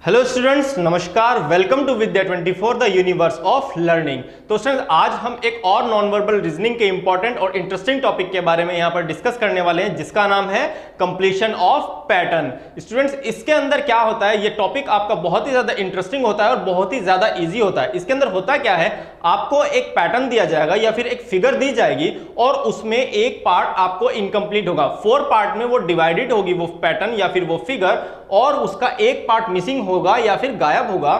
Hello students, नमस्कार। Welcome to Vidya 24 the universe of learning. तो students, आज हम एक और नॉन वर्बल रीजनिंग के इंपॉर्टेंट और इंटरेस्टिंग टॉपिक के बारे में यहाँ पर डिस्कस करने वाले हैं, जिसका नाम है कंप्लीशन ऑफ पैटर्न। स्टूडेंट्स, इसके अंदर क्या होता है, ये टॉपिक आपका बहुत ही ज्यादा इंटरेस्टिंग होता है और बहुत ही ज्यादा ईजी होता है। इसके अंदर होता क्या है, आपको एक पैटर्न दिया जाएगा या फिर एक फिगर दी जाएगी और उसमें एक पार्ट आपको इनकम्प्लीट होगा। 4 पार्ट में वो डिवाइडेड होगी वो पैटर्न या फिर वो फिगर, और उसका एक पार्ट मिसिंग होगा या फिर गायब होगा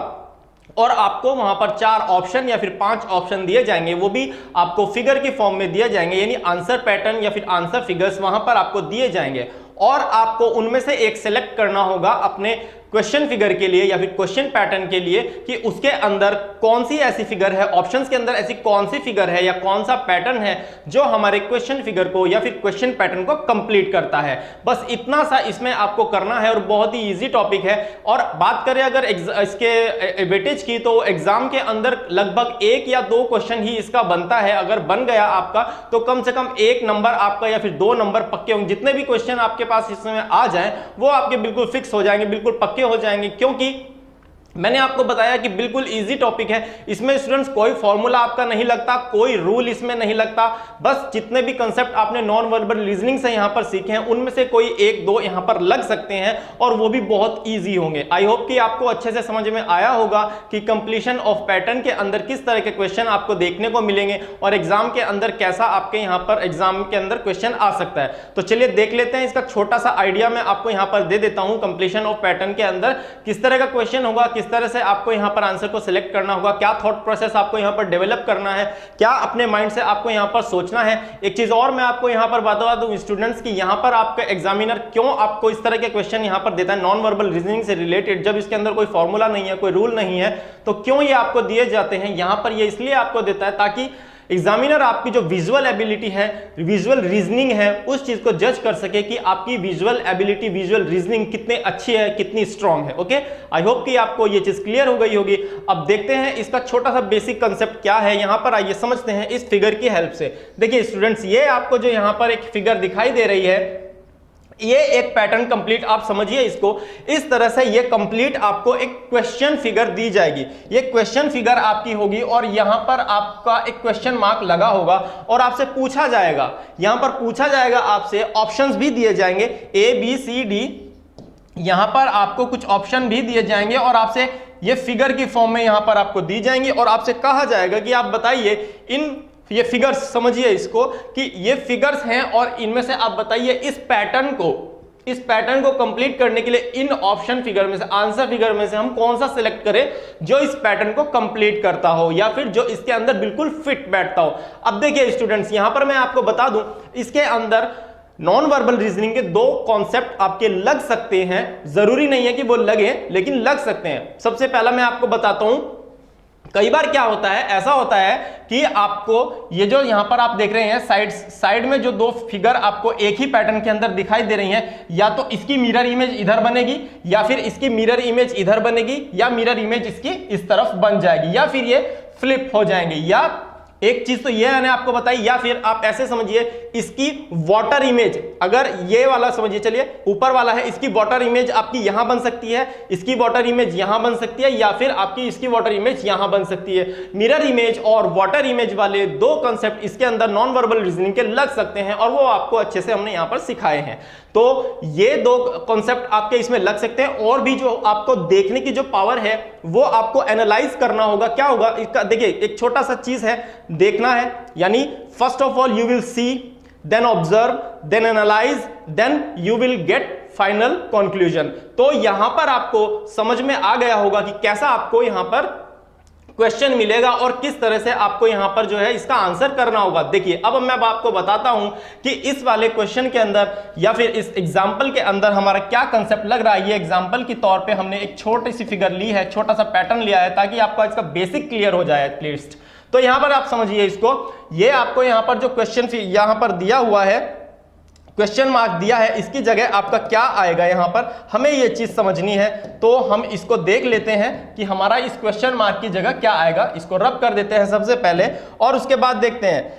और आपको वहां पर 4 ऑप्शन या फिर 5 ऑप्शन दिए जाएंगे, वो भी आपको फिगर के फॉर्म में दिए जाएंगे, यानी आंसर पैटर्न या फिर आंसर फिगर्स वहां पर आपको दिए जाएंगे और आपको उनमें से एक सेलेक्ट करना होगा अपने क्वेश्चन फिगर के लिए या फिर क्वेश्चन पैटर्न के लिए कि उसके अंदर कौन सी ऐसी फिगर है, ऑप्शंस के अंदर ऐसी कौन सी फिगर है या कौन सा पैटर्न है जो हमारे क्वेश्चन फिगर को या फिर क्वेश्चन पैटर्न को कंप्लीट करता है। बस इतना सा इसमें आपको करना है और बहुत ही इजी टॉपिक है। और बात करें अगर इसके वेटेज की, तो एग्जाम के अंदर लगभग 1 या 2 क्वेश्चन ही इसका बनता है। अगर बन गया आपका तो कम से कम 1 नंबर आपका या फिर 2 नंबर पक्के होंगे। जितने भी क्वेश्चन आपके पास इसमें आ जाए वो आपके बिल्कुल फिक्स हो जाएंगे, बिल्कुल पक्के हो जाएंगे, क्योंकि मैंने आपको बताया कि बिल्कुल इजी टॉपिक है। इसमें स्टूडेंट्स कोई फॉर्मूला आपका नहीं लगता, कोई रूल इसमें नहीं लगता। बस जितने भी कंसेप्ट आपने नॉन वर्बल रीजनिंग से यहां पर सीखे हैं उनमें से कोई 1-2 यहां पर लग सकते हैं और वो भी बहुत इजी होंगे। आई होप कि आपको अच्छे से समझ में आया होगा कि कंप्लीशन ऑफ पैटर्न के अंदर किस तरह के क्वेश्चन आपको देखने को मिलेंगे और एग्जाम के अंदर कैसा आपके यहां पर एग्जाम के अंदर क्वेश्चन आ सकता है। तो चलिए देख लेते हैं, इसका छोटा सा आइडिया मैं आपको यहां पर दे देता हूं। कंप्लीशन ऑफ पैटर्न के अंदर किस तरह का क्वेश्चन होगा, किस तरह से आपको यहां पर आंसर को सिलेक्ट करना होगा, क्या थॉट प्रोसेस आपको यहां पर डेवलप करना है, क्या अपने माइंड से आपको यहां पर सोचना है। एक चीज और मैं आपको यहां पर बता दूं स्टूडेंट्स की, यहां पर आपका एग्जामिनर क्यों आपको इस तरह के क्वेश्चन यहां पर देता है नॉन वर्बल रीजनिंग से रिलेटेड, जब इसके अंदर कोई फॉर्मूला नहीं है, कोई रूल नहीं है, तो क्यों ये आपको दिए जाते हैं यहां पर। ये इसलिए आपको देता है ताकि एग्जामिनर आपकी जो विजुअल एबिलिटी है, विजुअल रीजनिंग है, उस चीज को जज कर सके कि आपकी विजुअल एबिलिटी, विजुअल रीजनिंग कितनी अच्छी है, कितनी स्ट्रांग है। ओके, आई होप कि आपको ये चीज क्लियर हो गई होगी। अब देखते हैं इसका छोटा सा बेसिक कंसेप्ट क्या है। यहां पर आइए समझते हैं इस फिगर की हेल्प से। देखिए स्टूडेंट्स, ये आपको जो यहां पर एक फिगर दिखाई दे रही है, ये एक पैटर्न कंप्लीट आप समझिए इसको इस तरह से। ये कंप्लीट आपको एक क्वेश्चन फिगर दी जाएगी, ये क्वेश्चन फिगर आपकी होगी और यहां पर आपका एक क्वेश्चन मार्क लगा होगा और आपसे पूछा जाएगा, यहां पर पूछा जाएगा आपसे, ऑप्शंस भी दिए जाएंगे A B C D, यहां पर आपको कुछ ऑप्शन भी दिए जाएंगे और आपसे ये फिगर की फॉर्म में यहां पर आपको दी जाएंगी और आपसे कहा जाएगा कि आप बताइए इन ये फिगर्स, समझिए इसको कि ये फिगर्स हैं और इनमें से आप बताइए इस पैटर्न को कंप्लीट करने के लिए इन ऑप्शन फिगर में से, आंसर फिगर में से हम कौन सा सिलेक्ट करें जो इस पैटर्न को कंप्लीट करता हो या फिर जो इसके अंदर बिल्कुल फिट बैठता हो। अब देखिए स्टूडेंट्स, यहां पर मैं आपको बता दूं, इसके अंदर नॉन वर्बल रीजनिंग के 2 कॉन्सेप्ट आपके लग सकते हैं। जरूरी नहीं है कि वो लगे, लेकिन लग सकते हैं। सबसे पहला मैं आपको बताता हूं, कई बार क्या होता है, ऐसा होता है कि आपको ये जो यहां पर आप देख रहे हैं साइड में जो 2 फिगर आपको एक ही पैटर्न के अंदर दिखाई दे रही हैं, या तो इसकी मिरर इमेज इधर बनेगी या फिर इसकी मिरर इमेज इधर बनेगी, या मिरर इमेज इसकी इस तरफ बन जाएगी, या फिर ये फ्लिप हो जाएंगे। या एक चीज तो ये मैंने आपको बताई, या फिर आप ऐसे समझिए इसकी वाटर इमेज, अगर ये वाला समझिए, चलिए ऊपर वाला है, इसकी वाटर इमेज आपकी यहां बन सकती है, इसकी वाटर इमेज यहां बन सकती है, या फिर आपकी इसकी वाटर इमेज यहां बन सकती है। मिरर इमेज और वाटर इमेज वाले 2 कांसेप्ट इसके अंदर नॉन वर्बल रीजनिंग के लग सकते हैं और वो आपको अच्छे से हमने यहां पर सिखाए हैं। तो ये 2 कॉन्सेप्ट आपके इसमें लग सकते हैं और भी जो आपको देखने की जो पावर है वो आपको एनालाइज करना होगा। क्या होगा इसका, देखिए एक छोटा सा चीज है, देखना है, यानी first of all you will see, then observe, then analyse, then you will get final conclusion. तो यहां पर आपको समझ में आ गया होगा कि कैसा आपको यहां पर क्वेश्चन मिलेगा और किस तरह से आपको यहां पर जो है इसका आंसर करना होगा। देखिए अब मैं आपको बताता हूं कि इस वाले क्वेश्चन के अंदर या फिर इस एग्जांपल के अंदर हमारा क्या कंसेप्ट लग रहा है। ये एग्जांपल के तौर पे हमने एक छोटी सी फिगर ली है, छोटा सा पैटर्न लिया है, ताकि आपको इसका बेसिक क्लियर हो जाए एटलीस्ट। तो यहां पर आप समझिए इसको, ये आपको यहां पर जो क्वेश्चन यहां पर दिया हुआ है, क्वेश्चन मार्क दिया है, इसकी जगह आपका क्या आएगा, यहां पर हमें यह चीज समझनी है। तो हम इसको देख लेते हैं कि हमारा इस क्वेश्चन मार्क की जगह क्या आएगा। इसको रब कर देते हैं सबसे पहले और उसके बाद देखते हैं।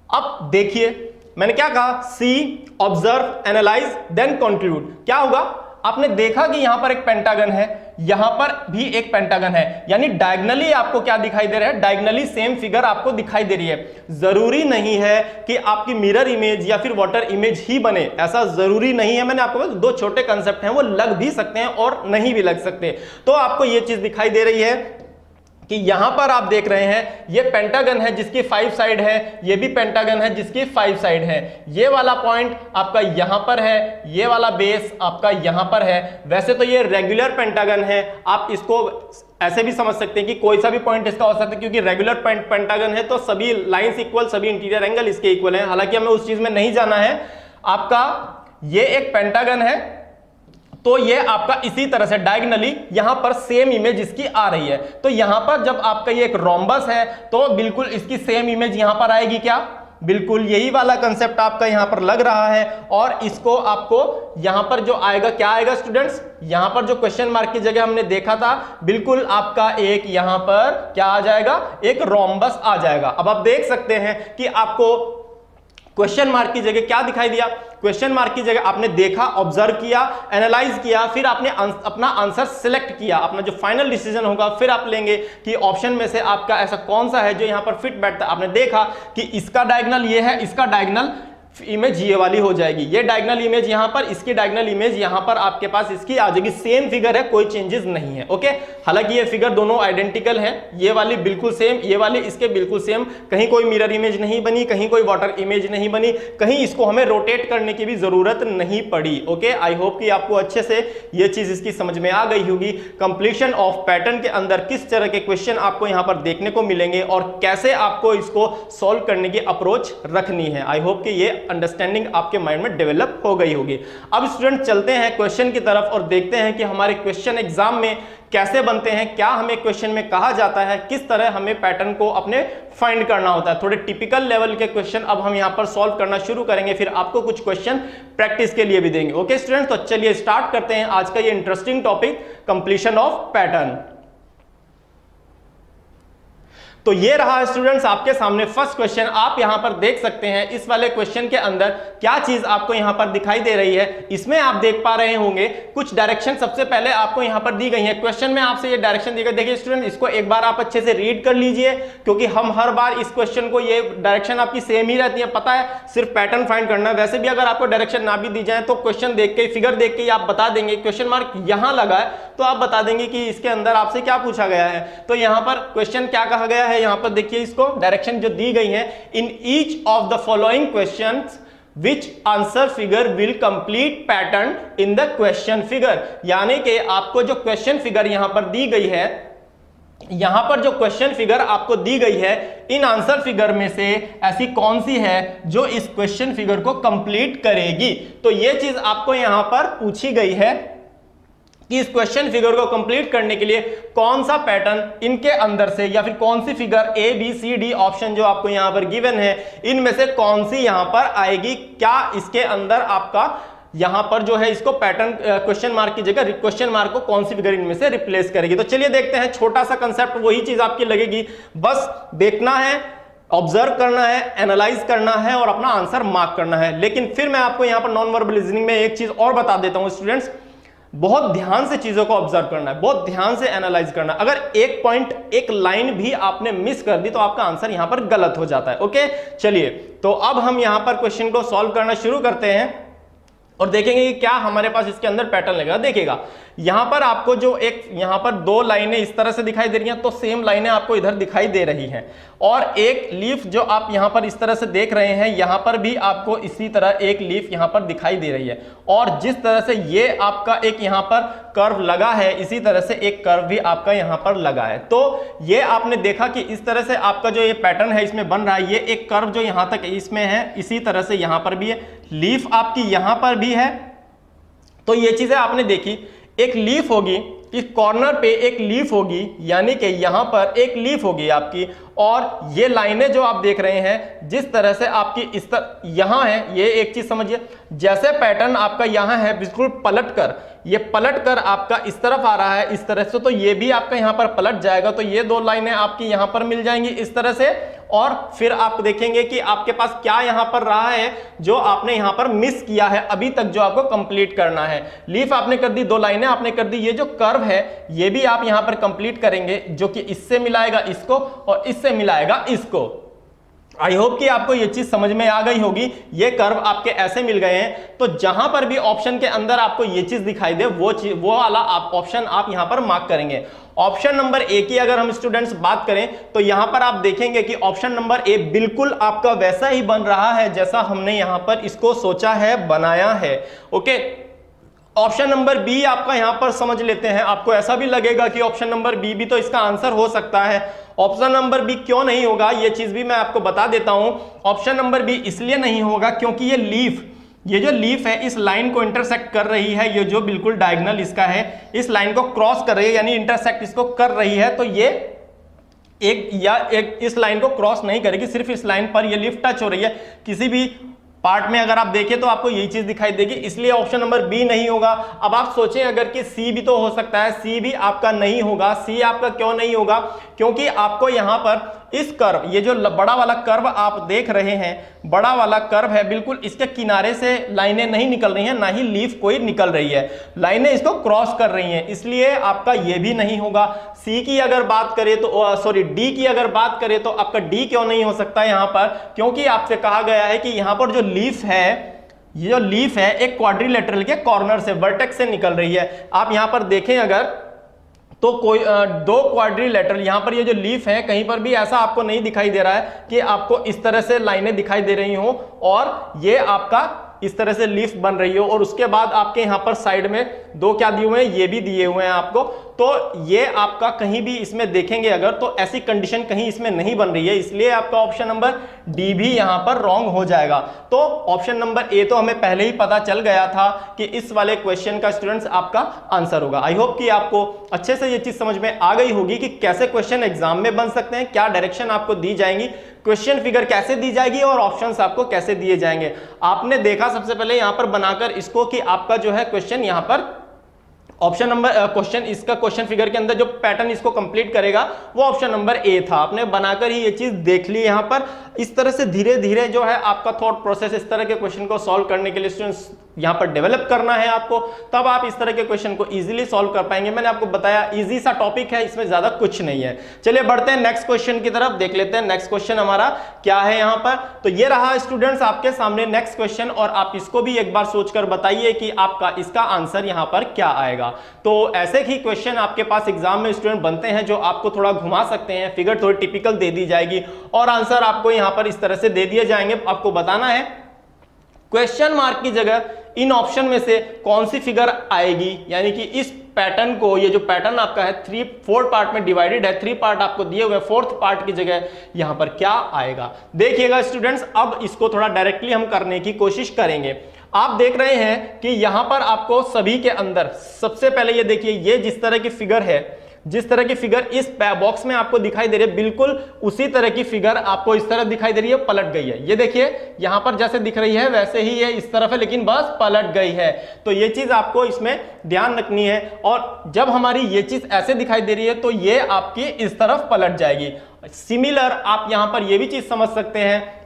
अब देखिए मैंने क्या कहा, सी, ऑब्जर्व, एनालाइज, देन कंक्लूड। क्या होगा, आपने देखा कि यहां पर एक पेंटागन है, यहां पर भी एक पेंटागन है, यानी डायगनली आपको क्या दिखाई दे रहा है, डायगनली सेम फिगर आपको दिखाई दे रही है। जरूरी नहीं है कि आपकी मिरर इमेज या फिर वाटर इमेज ही बने, ऐसा जरूरी नहीं है। मैंने आपको दो छोटे कंसेप्ट हैं, वो लग भी सकते हैं और नहीं भी लग सकते। तो आपको ये चीज दिखाई दे रही है कि यहां पर आप देख रहे हैं ये पेंटागन है जिसकी 5 साइड है, ये भी पेंटागन है जिसकी 5 साइड है। ये वाला पॉइंट आपका यहां पर है, ये वाला बेस आपका यहां पर है। वैसे तो ये रेगुलर पेंटागन है, आप इसको ऐसे भी समझ सकते हैं कि कोई सा भी पॉइंट इसका हो सकता है, क्योंकि रेगुलर पेंटागन है तो सभी लाइंस इक्वल, सभी इंटीरियर एंगल इसके इक्वल हैं। हालांकि हमें उस चीज में नहीं जाना है। आपका ये एक पेंटागन है तो ये आपका इसी तरह से डायगनली यहां पर सेम इमेज इसकी आ रही है। तो यहां पर जब आपका ये एक रोम्बस है तो बिल्कुल इसकी सेम इमेज यहां पर आएगी। क्या? बिल्कुल यही वाला कंसेप्ट आपका यहां पर लग रहा है। और इसको आपको यहां पर जो आएगा, क्या आएगा स्टूडेंट्स, यहां पर जो क्वेश्चन मार्क की जगह हमने देखा था, बिल्कुल आपका एक यहां पर क्या आ जाएगा, एक रोम्बस आ जाएगा। अब आप देख सकते हैं कि आपको क्वेश्चन मार्क की जगह क्या दिखाई दिया, क्वेश्चन मार्क की जगह आपने देखा, ऑब्जर्व किया, एनालाइज किया, फिर आपने अपना आंसर सिलेक्ट किया। अपना जो फाइनल डिसीजन होगा फिर आप लेंगे कि ऑप्शन में से आपका ऐसा कौन सा है जो यहां पर फिट बैठता है। आपने देखा कि इसका डायगोनल ये है, इसका डायगोनल इमेज ये वाली हो जाएगी, ये डायगोनल इमेज यहां पर, इसकी डायगोनल इमेज यहां पर आपके पास इसकी आ जाएगी। सेम फिगर है, कोई चेंजेस नहीं है। ओके, हालांकि ये फिगर दोनों आइडेंटिकल हैं, ये वाली बिल्कुल सेम, ये वाली इसके बिल्कुल सेम, कहीं कोई मिरर इमेज नहीं बनी, कहीं कोई वाटर इमेज नहीं बनी, कहीं इसको हमें रोटेट करने की भी जरूरत नहीं पड़ी। ओके, आई होप कि आपको अच्छे से ये चीज इसकी समझ में आ गई होगी। कंप्लीशन ऑफ पैटर्न के अंदर किस तरह के क्वेश्चन आपको यहां पर देखने को मिलेंगे और कैसे आपको इसको सॉल्व करने की अप्रोच रखनी है। आई होप कि ये अंडरस्टैंडिंग आपके माइंड में डेवलप हो गई होगी। अब स्टूडेंट चलते हैं क्वेश्चन की तरफ और देखते हैं कि हमारे क्वेश्चन एग्जाम में कैसे बनते हैं, क्या हमें क्वेश्चन में कहा जाता है, किस तरह हमें पैटर्न को अपने फाइंड करना होता है। थोड़े टिपिकल लेवल के क्वेश्चन अब हम यहां पर सॉल्व करना शुरू करेंगे, फिर आपको कुछ क्वेश्चन प्रैक्टिस के लिए भी देंगे। ओके स्टूडेंट, तो चलिए स्टार्ट करते हैं आज का ये interesting topic, completion of pattern. तो ये रहा स्टूडेंट्स आपके सामने फर्स्ट क्वेश्चन। आप यहां पर देख सकते हैं इस वाले क्वेश्चन के अंदर क्या चीज आपको यहां पर दिखाई दे रही है। इसमें आप देख पा रहे होंगे कुछ डायरेक्शन सबसे पहले आपको यहां पर दी गई है। क्वेश्चन में आपसे ये डायरेक्शन दी गई, देखिए स्टूडेंट इसको एक बार आप अच्छे से रीड कर लीजिए, क्योंकि हम हर बार इस क्वेश्चन को, ये डायरेक्शन आपकी सेम ही रहती है, पता है, सिर्फ पैटर्न फाइंड करना है। वैसे भी अगर आपको डायरेक्शन ना भी दी जाए तो क्वेश्चन देख के, फिगर देख के आप बता देंगे। क्वेश्चन मार्क यहां लगा है तो आप बता देंगे कि इसके अंदर आपसे क्या पूछा गया है। तो यहां पर क्वेश्चन क्या कहा गया है, यहां पर देखिए इसको डायरेक्शन जो दी गई है, in each of the following questions which answer figure will complete pattern in the question figure। यानी कि आपको जो क्वेश्चन फिगर यहां पर दी गई है, यहां पर जो क्वेश्चन फिगर आपको दी गई है, इन आंसर फिगर में से ऐसी कौन सी है जो इस क्वेश्चन फिगर को कंप्लीट करेगी। तो ये चीज आपको यहां पर पूछी गई है कि इस क्वेश्चन फिगर को कंप्लीट करने के लिए कौन सा पैटर्न इनके अंदर से, या फिर कौन सी figure A B C D option जो आपको यहां पर गिवन है, इनमें से कौन सी यहां पर आएगी। क्या इसके अंदर आपका यहां पर जो है इसको पैटर्न, क्वेश्चन मार्क की जगह क्वेश्चन मार्क को कौन सी फिगर इनमें से रिप्लेस करेगी। तो चलिए देखते हैं, छोटा सा कंसेप्ट, वही चीज आपकी लगेगी, बस देखना है, ऑब्जर्व करना है, एनालाइज करना है और अपना आंसर मार्क करना है। लेकिन फिर मैं आपको यहां पर नॉन वर्बल रीजनिंग में एक चीज और बता देता हूं स्टूडेंट्स, बहुत ध्यान से चीजों को ऑब्जर्व करना है, बहुत ध्यान से एनालाइज करना है। अगर एक पॉइंट, एक लाइन भी आपने मिस कर दी तो आपका आंसर यहां पर गलत हो जाता है। ओके, चलिए तो अब हम यहां पर क्वेश्चन को सॉल्व करना शुरू करते हैं और देखेंगे कि क्या हमारे पास इसके अंदर पैटर्न लगेगा। देखिएगा यहां पर आपको जो एक, यहां पर दो लाइनें इस तरह से दिखाई दे रही हैं, तो सेम लाइनें आपको इधर दिखाई दे रही हैं। और एक लीफ जो आप यहां पर इस तरह से देख रहे हैं, यहां पर भी आपको इसी तरह एक लीफ यहां पर दिखाई दे रही है। और जिस तरह से ये आपका एक यहां पर कर्व लगा है, इसी तरह से एक कर्व भी आपका यहां पर लगा है। तो ये आपने देखा कि इस तरह से आपका जो ये पैटर्न है इसमें बन रहा है। ये एक कर्व जो यहां तक इसमें है, इसी तरह से यहां पर भी है, लीफ आपकी यहां पर भी है। तो ये चीजें आपने देखी, एक लीफ होगी, इस कॉर्नर पे एक लीफ होगी, यानी कि यहां पर एक लीफ होगी आपकी। और ये लाइनें जो आप देख रहे हैं, जिस तरह से आपकी इस तरह यहां है, ये एक चीज समझिए, जैसे पैटर्न आपका यहां है बिल्कुल पलट कर, ये पलट कर आपका इस तरफ आ रहा है इस तरह से, तो ये भी आपका यहां पर पलट जाएगा। तो ये दो लाइनें आपकी यहां पर मिल जाएंगी इस तरह से, और फिर आप देखेंगे कि आपके पास क्या यहां पर रहा है जो आपने यहां पर मिस किया है अभी तक, जो आपको कंप्लीट करना है। लीफ आपने कर दी, 2 लाइनें आपने कर दी, ये जो कर्व है ये भी आप यहां पर कंप्लीट करेंगे, जो कि इससे मिलाएगा इसको और इससे मिलाएगा इसको। आई होप कि आपको ये चीज समझ में आ गई होगी। ये कर्व आपके ऐसे मिल गए हैं, तो जहां पर भी ऑप्शन के अंदर आपको ये चीज दिखाई दे वो वाला आप ऑप्शन आप यहां पर मार्क करेंगे। ऑप्शन नंबर ए की अगर हम स्टूडेंट्स बात करें तो यहां पर आप देखेंगे कि ऑप्शन नंबर ए बिल्कुल आपका वैसा ही बन रहा है जैसा हमने यहां पर इसको सोचा है, बनाया है। ओके, ऑप्शन नंबर बी आपका यहां पर समझ लेते हैं। आपको ऐसा भी लगेगा कि ऑप्शन नंबर बी भी तो इसका आंसर हो सकता है। ऑप्शन नंबर बी क्यों नहीं होगा ये चीज भी मैं आपको बता देता हूं। ऑप्शन नंबर बी इसलिए नहीं होगा क्योंकि ये जो लीफ है इस लाइन को इंटरसेक्ट कर रही है, ये जो बिल्कुल डायगोनल इसका है इस लाइन को क्रॉस कर रही है, यानी इंटरसेक्ट इसको कर रही है। तो ये एक इस लाइन को क्रॉस नहीं करेगी, सिर्फ इस लाइन पर ये लीफ टच हो रही है। किसी भी पार्ट में अगर आप देखें तो आपको यही चीज दिखाई देगी, इसलिए ऑप्शन नंबर बी नहीं होगा। अब आप सोचें अगर कि सी भी तो हो सकता है, सी भी आपका नहीं होगा। सी आपका क्यों नहीं होगा? क्योंकि आपको यहां पर इस कर्व, ये जो बड़ा वाला कर्व आप देख रहे हैं, बड़ा वाला कर्व है, बिल्कुल इसके किनारे से लाइनें नहीं निकल रही हैं, ना ही लीफ कोई निकल रही है, लाइनें इसको क्रॉस कर रही हैं, इसलिए आपका ये भी नहीं होगा। सी की अगर बात करें तो सॉरी डी की अगर बात करें तो आपका डी क्यों नहीं हो सकता यहां पर? क्योंकि आपसे कहा गया है कि यहां पर जो लीफ है, ये जो लीफ है एक क्वाड्रिलेटरल के कॉर्नर से, वर्टेक्स से निकल रही है। आप यहां पर देखें अगर तो कोई 2 क्वाड्रिलेटरल, यहां पर ये जो लीफ है कहीं पर भी ऐसा आपको नहीं दिखाई दे रहा है कि आपको इस तरह से लाइनें दिखाई दे रही हो और ये आपका इस तरह से लीफ बन रही हो, और उसके बाद आपके यहां पर साइड में 2 क्या दिए हुए हैं, ये भी दिए हुए हैं आपको। तो ये आपका कहीं भी इसमें देखेंगे अगर तो ऐसी कंडीशन कहीं इसमें नहीं बन रही है, इसलिए आपका ऑप्शन नंबर डी भी यहां पर रॉन्ग हो जाएगा। तो ऑप्शन नंबर ए तो हमें पहले ही पता चल गया था कि इस वाले क्वेश्चन का स्टूडेंट्स आपका आंसर होगा। आई होप कि आपको अच्छे से ये चीज समझ में आ गई होगी कि कैसे क्वेश्चन एग्जाम में बन सकते हैं, क्या डायरेक्शन आपको दी जाएंगी, क्वेश्चन फिगर कैसे दी जाएगी और ऑप्शंस आपको कैसे दिए जाएंगे। आपने देखा सबसे पहले यहां पर बनाकर इसको कि आपका जो है क्वेश्चन यहां पर ऑप्शन नंबर क्वेश्चन, इसका क्वेश्चन फिगर के अंदर जो पैटर्न इसको कंप्लीट करेगा वो ऑप्शन नंबर ए था। आपने बनाकर ही ये चीज देख ली। यहां पर इस तरह से धीरे धीरे जो है आपका थॉट प्रोसेस इस तरह के क्वेश्चन को सॉल्व करने के लिए स्टूडेंट्स यहां पर डेवलप करना है आपको, तब आप इस तरह के क्वेश्चन को इजीली सॉल्व कर पाएंगे। मैंने आपको बताया इजी सा टॉपिक है, इसमें ज्यादा कुछ नहीं है। चलिए बढ़ते हैं नेक्स्ट क्वेश्चन की तरफ, देख लेते हैं नेक्स्ट क्वेश्चन हमारा क्या है यहां पर। तो ये रहा स्टूडेंट्स आपके सामने नेक्स्ट क्वेश्चन, और आप इसको भी एक बार सोचकर बताइए कि आपका इसका आंसर यहां पर क्या आएगा। तो ऐसे ही क्वेश्चन आपके पास एग्जाम में स्टूडेंट बनते हैं जो आपको थोड़ा घुमा सकते हैं, फिगर थोड़ी टिपिकल दे दी जाएगी और आंसर आपको यहां पर इस तरह से दे दिए जाएंगे। आपको बताना है क्वेश्चन मार्क की जगह इन ऑप्शन में से कौन सी फिगर आएगी, यानी कि इस पैटर्न को, ये जो पैटर्न आपका है 4 पार्ट में डिवाइडेड है, 3 पार्ट आपको दिए हुए, 4th पार्ट की जगह यहां पर क्या आएगा। देखिएगा स्टूडेंट्स, अब इसको थोड़ा डायरेक्टली हम करने की कोशिश करेंगे। आप देख रहे हैं कि यहां पर आपको सभी के अंदर सबसे पहले ये देखिए, ये जिस तरह की फिगर है, जिस तरह की फिगर इस बॉक्स में आपको दिखाई दे रही है, बिल्कुल उसी तरह की फिगर आपको इस तरह दिखाई दे रही है, पलट गई है। ये देखिए यहां पर जैसे दिख रही है वैसे ही ये इस तरफ है, लेकिन बस पलट गई है। तो ये चीज आपको इसमें ध्यान रखनी है, और जब हमारी ये चीज ऐसे दिखाई दे रही है तो ये आपकी इस तरफ पलट जाएगी। सिमिलर आप यहां पर ये भी चीज समझ सकते हैं,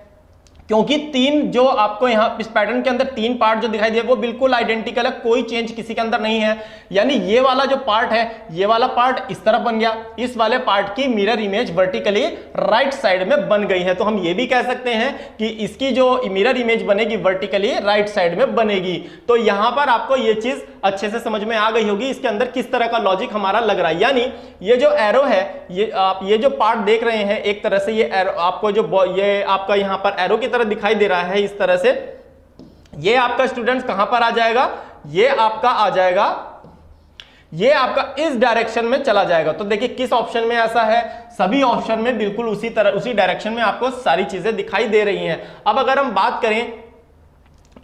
क्योंकि 3 जो आपको यहां इस पैटर्न के अंदर 3 पार्ट जो दिखाई दिए वो बिल्कुल आइडेंटिकल है, कोई चेंज किसी के अंदर नहीं है। यानी ये वाला जो पार्ट है, ये वाला पार्ट इस तरफ बन गया, इस वाले पार्ट की mirror image vertically right side में बन गई है। तो हम ये भी कह सकते हैं कि इसकी जो मिरर इमेज बनेगी वर्टिकली राइट साइड में बनेगी। तो यहां पर आपको ये चीज अच्छे से समझ में आ गई होगी इसके अंदर किस तरह का लॉजिक हमारा लग रहा है। यानी ये जो एरो है, ये आप ये जो पार्ट देख रहे हैं, एक तरह से ये एरो आपको जो ये आपका यहां पर एरो की तरह दिखाई दे रहा है इस तरह से, ये आपका स्टूडेंट्स कहां पर आ जाएगा, ये आपका आ जाएगा, ये आपका इस डायरेक्शन में चला जाएगा। तो देखिए किस ऑप्शन में ऐसा है, सभी ऑप्शन में बिल्कुल उसी तरह उसी डायरेक्शन में आपको सारी चीजें दिखाई दे रही हैं। अब अगर हम बात करें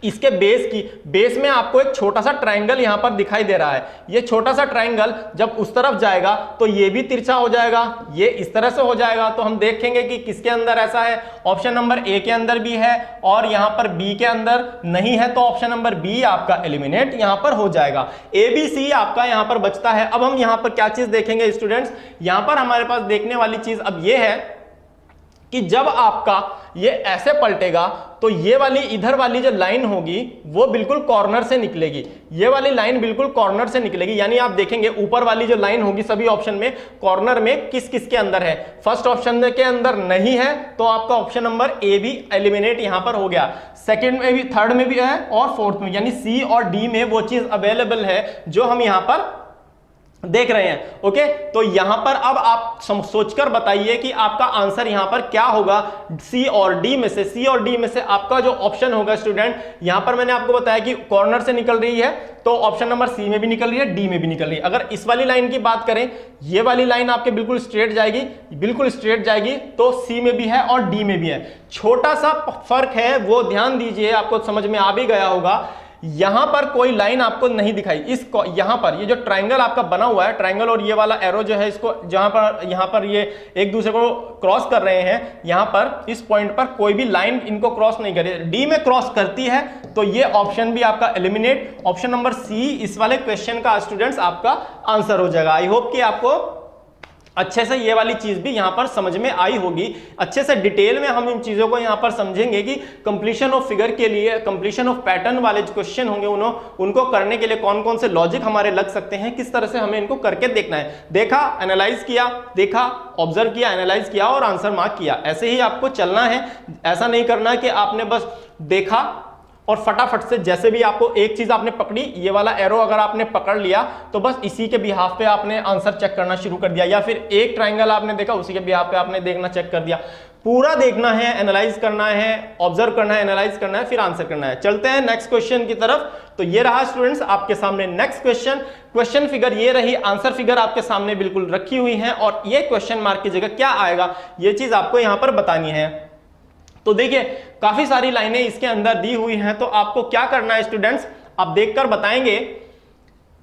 इसके बेस की, बेस में आपको एक छोटा सा ट्रायंगल यहां पर दिखाई दे रहा है। ये छोटा सा ट्रायंगल जब उस तरफ जाएगा तो ये भी तिरछा हो जाएगा, ये इस तरह से हो जाएगा। तो हम देखेंगे कि किसके अंदर ऐसा है, ऑप्शन नंबर ए के अंदर भी है और यहां पर बी के अंदर नहीं है, तो ऑप्शन नंबर बी आपका एलिमिनेट यहां पर हो जाएगा। ए बी सी आपका यहां पर बचता है। अब हम यहां पर क्या चीज देखेंगे स्टूडेंट्स, यहां पर हमारे पास देखने वाली चीज अब ये है कि जब आपका ये ऐसे पलटेगा तो ये वाली इधर वाली जो लाइन होगी वो बिल्कुल कॉर्नर से निकलेगी, ये वाली लाइन बिल्कुल कॉर्नर से निकलेगी। यानी आप देखेंगे ऊपर वाली जो लाइन होगी सभी ऑप्शन में कॉर्नर में किस किस के अंदर है, फर्स्ट ऑप्शन के अंदर नहीं है तो आपका ऑप्शन नंबर ए भी एलिमिनेट यहां पर हो गया, सेकंड में भी, थर्ड में भी है और फोर्थ में, यानी सी और डी में वो चीज अवेलेबल है जो हम यहां पर देख रहे हैं। ओके, तो यहां पर अब आप सोचकर बताइए कि आपका आंसर यहां पर क्या होगा सी और डी में से। सी और डी में से आपका जो ऑप्शन होगा स्टूडेंट, यहां पर मैंने आपको बताया कि कॉर्नर से निकल रही है तो ऑप्शन नंबर सी में भी निकल रही है, डी में भी निकल रही है। अगर इस वाली लाइन की बात करें, ये वाली लाइन आपके बिल्कुल स्ट्रेट जाएगी, बिल्कुल स्ट्रेट जाएगी तो सी में भी है और डी में भी है। छोटा सा फर्क है वो ध्यान दीजिए, आपको समझ में आ भी गया होगा। यहां पर कोई लाइन आपको नहीं दिखाई, इस यहां पर ये जो ट्रायंगल आपका बना हुआ है, ट्रायंगल और ये वाला एरो जो है इसको जहां पर यहां पर ये एक दूसरे को क्रॉस कर रहे हैं, यहां पर इस पॉइंट पर कोई भी लाइन इनको क्रॉस नहीं करे, डी में क्रॉस करती है तो ये ऑप्शन भी आपका एलिमिनेट, ऑप्शन नंबर सी इस वाले क्वेश्चन का स्टूडेंट्स आपका आंसर हो जाएगा। आई होप कि आपको अच्छे से ये वाली चीज भी यहां पर समझ में आई होगी। अच्छे से डिटेल में हम इन चीजों को यहां पर समझेंगे कि कंप्लीशन ऑफ फिगर के लिए, कंप्लीशन ऑफ पैटर्न वाले जो क्वेश्चन होंगे उनको करने के लिए कौन कौन से लॉजिक हमारे लग सकते हैं, किस तरह से हमें इनको करके देखना है। देखा, एनालाइज किया, देखा, ऑब्जर्व किया, एनालाइज किया और आंसर मार्क किया, ऐसे ही आपको चलना है। ऐसा नहीं करना है कि आपने बस देखा और फटाफट से, जैसे भी आपको एक चीज आपने पकड़ी, ये वाला एरो अगर आपने पकड़ लिया तो बस इसी के बिहाफ पे आपने आंसर चेक करना शुरू कर दिया, या फिर एक ट्रायंगल आपने देखा उसी के बिहाफ पे आपने देखना चेक कर दिया। पूरा देखना है, एनालाइज करना है, ऑब्जर्व करना है, एनालाइज करना है, फिर आंसर करना है। चलते हैं नेक्स्ट क्वेश्चन की तरफ। तो ये रहा स्टूडेंट्स आपके सामने नेक्स्ट क्वेश्चन, क्वेश्चन फिगर ये रही, आंसर फिगर आपके सामने बिल्कुल रखी हुई है और ये क्वेश्चन मार्क की जगह क्या आएगा ये चीज आपको यहां पर बतानी है। तो देखिए काफी सारी लाइनें इसके अंदर दी हुई हैं, तो आपको क्या करना है स्टूडेंट्स, आप देखकर बताएंगे।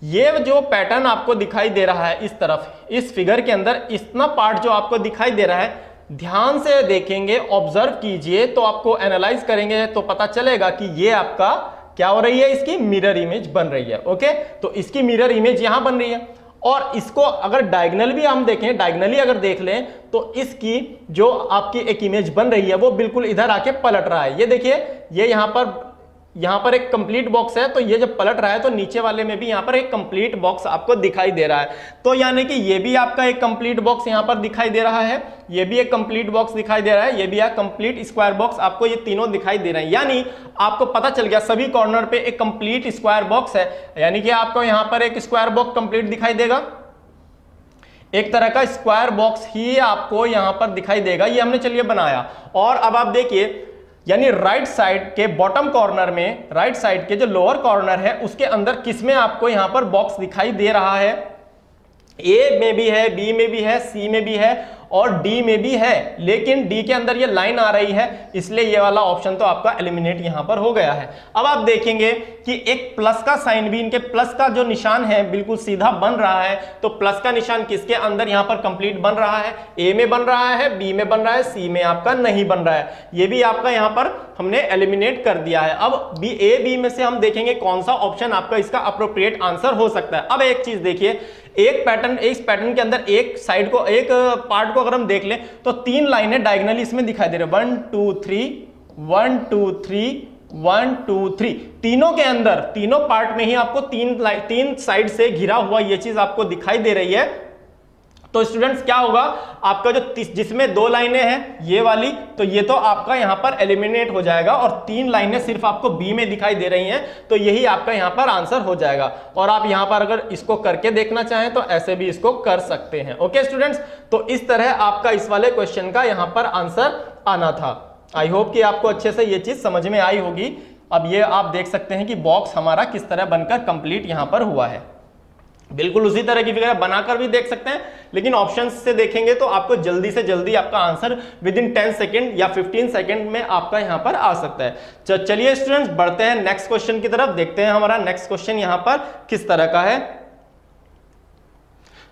ये जो पैटर्न आपको दिखाई दे रहा है इस तरफ, इस फिगर के अंदर इतना पार्ट जो आपको दिखाई दे रहा है, ध्यान से देखेंगे, ऑब्जर्व कीजिए तो आपको एनालाइज करेंगे तो पता चलेगा कि ये आपका क्या हो रही है, इसकी मिरर इमेज बन रही है। ओके, तो इसकी मिरर इमेज यहां बन रही है और इसको अगर डायगनल भी हम देखें, डायगनली अगर देख लें तो इसकी जो आपकी एक इमेज बन रही है वो बिल्कुल इधर आके पलट रहा है। ये देखिए, ये यहां पर एक कंप्लीट बॉक्स है तो ये जब पलट रहा है तो नीचे वाले में भी यहां पर एक कंप्लीट बॉक्स आपको दिखाई दे रहा है। तो यानी कि ये भी आपका एक कंप्लीट बॉक्स यहां पर दिखाई दे रहा है, ये भी एक कंप्लीट बॉक्स दिखाई दे रहा है, ये भी एक कंप्लीट स्क्वायर बॉक्स, आपको ये तीनों दिखाई दे रहे हैं। यानी आपको पता चल गया सभी कॉर्नर पे एक कंप्लीट स्क्वायर बॉक्स है, यानी कि आपको यहां पर एक स्क्वायर बॉक्स कंप्लीट दिखाई देगा, एक तरह का स्क्वायर बॉक्स ही आपको यहां पर दिखाई देगा। ये हमने चलिए बनाया और अब आप देखिए, यानी राइट साइड के बॉटम कॉर्नर में, राइट साइड के जो लोअर कॉर्नर है उसके अंदर किसमें आपको यहां पर बॉक्स दिखाई दे रहा है, ए में भी है, बी में भी है, सी में भी है और डी में भी है, लेकिन डी के अंदर ये लाइन आ रही है इसलिए ये वाला ऑप्शन तो आपका एलिमिनेट यहां पर हो गया है। अब आप देखेंगे कि एक प्लस का साइन भी, इनके प्लस का जो निशान है बिल्कुल सीधा बन रहा है, तो प्लस का निशान किसके अंदर यहां पर कंप्लीट बन रहा है, ए में बन रहा है, बी में बन रहा है, सी में आपका नहीं बन रहा है, ये भी आपका यहां पर हमने एलिमिनेट कर दिया है। अब ए बी में से हम देखेंगे कौन सा ऑप्शन आपका इसका अप्रोप्रिएट आंसर हो सकता है। अब एक चीज देखिए, एक पैटर्न, इस पैटर्न के अंदर एक साइड को, एक पार्ट को अगर हम देख लें तो तीन लाइनें डायगोनली इसमें दिखाई दे रही है, 1 2 3 1 2 3 1 2 3, तीनों के अंदर, तीनों पार्ट में ही आपको तीन साइड से घिरा हुआ ये चीज आपको दिखाई दे रही है। तो स्टूडेंट्स क्या होगा, आपका जो जिसमें दो लाइनें हैं ये वाली, तो ये तो आपका यहां पर एलिमिनेट हो जाएगा और तीन लाइनें सिर्फ आपको बी में दिखाई दे रही हैं, तो यही आपका यहां पर आंसर हो जाएगा। और आप यहां पर अगर इसको करके देखना चाहें तो ऐसे भी इसको कर सकते हैं। ओके स्टूडेंट्स, तो इस तरह आपका इस वाले क्वेश्चन का यहां पर आंसर आना था। आई होप कि आपको अच्छे से ये चीज समझ में आई होगी। अब ये आप देख सकते हैं कि बॉक्स हमारा किस तरह बनकर कंप्लीट यहां पर हुआ है। बिल्कुल उसी तरह की फिगर बनाकर भी देख सकते हैं, लेकिन ऑप्शंस से देखेंगे तो आपको जल्दी से जल्दी आपका आंसर विद इन 10 सेकंड या 15 सेकंड में आपका यहां पर आ सकता है। चलिए स्टूडेंट्स बढ़ते हैं नेक्स्ट क्वेश्चन की तरफ, देखते हैं हमारा नेक्स्ट क्वेश्चन यहां पर किस तरह का है।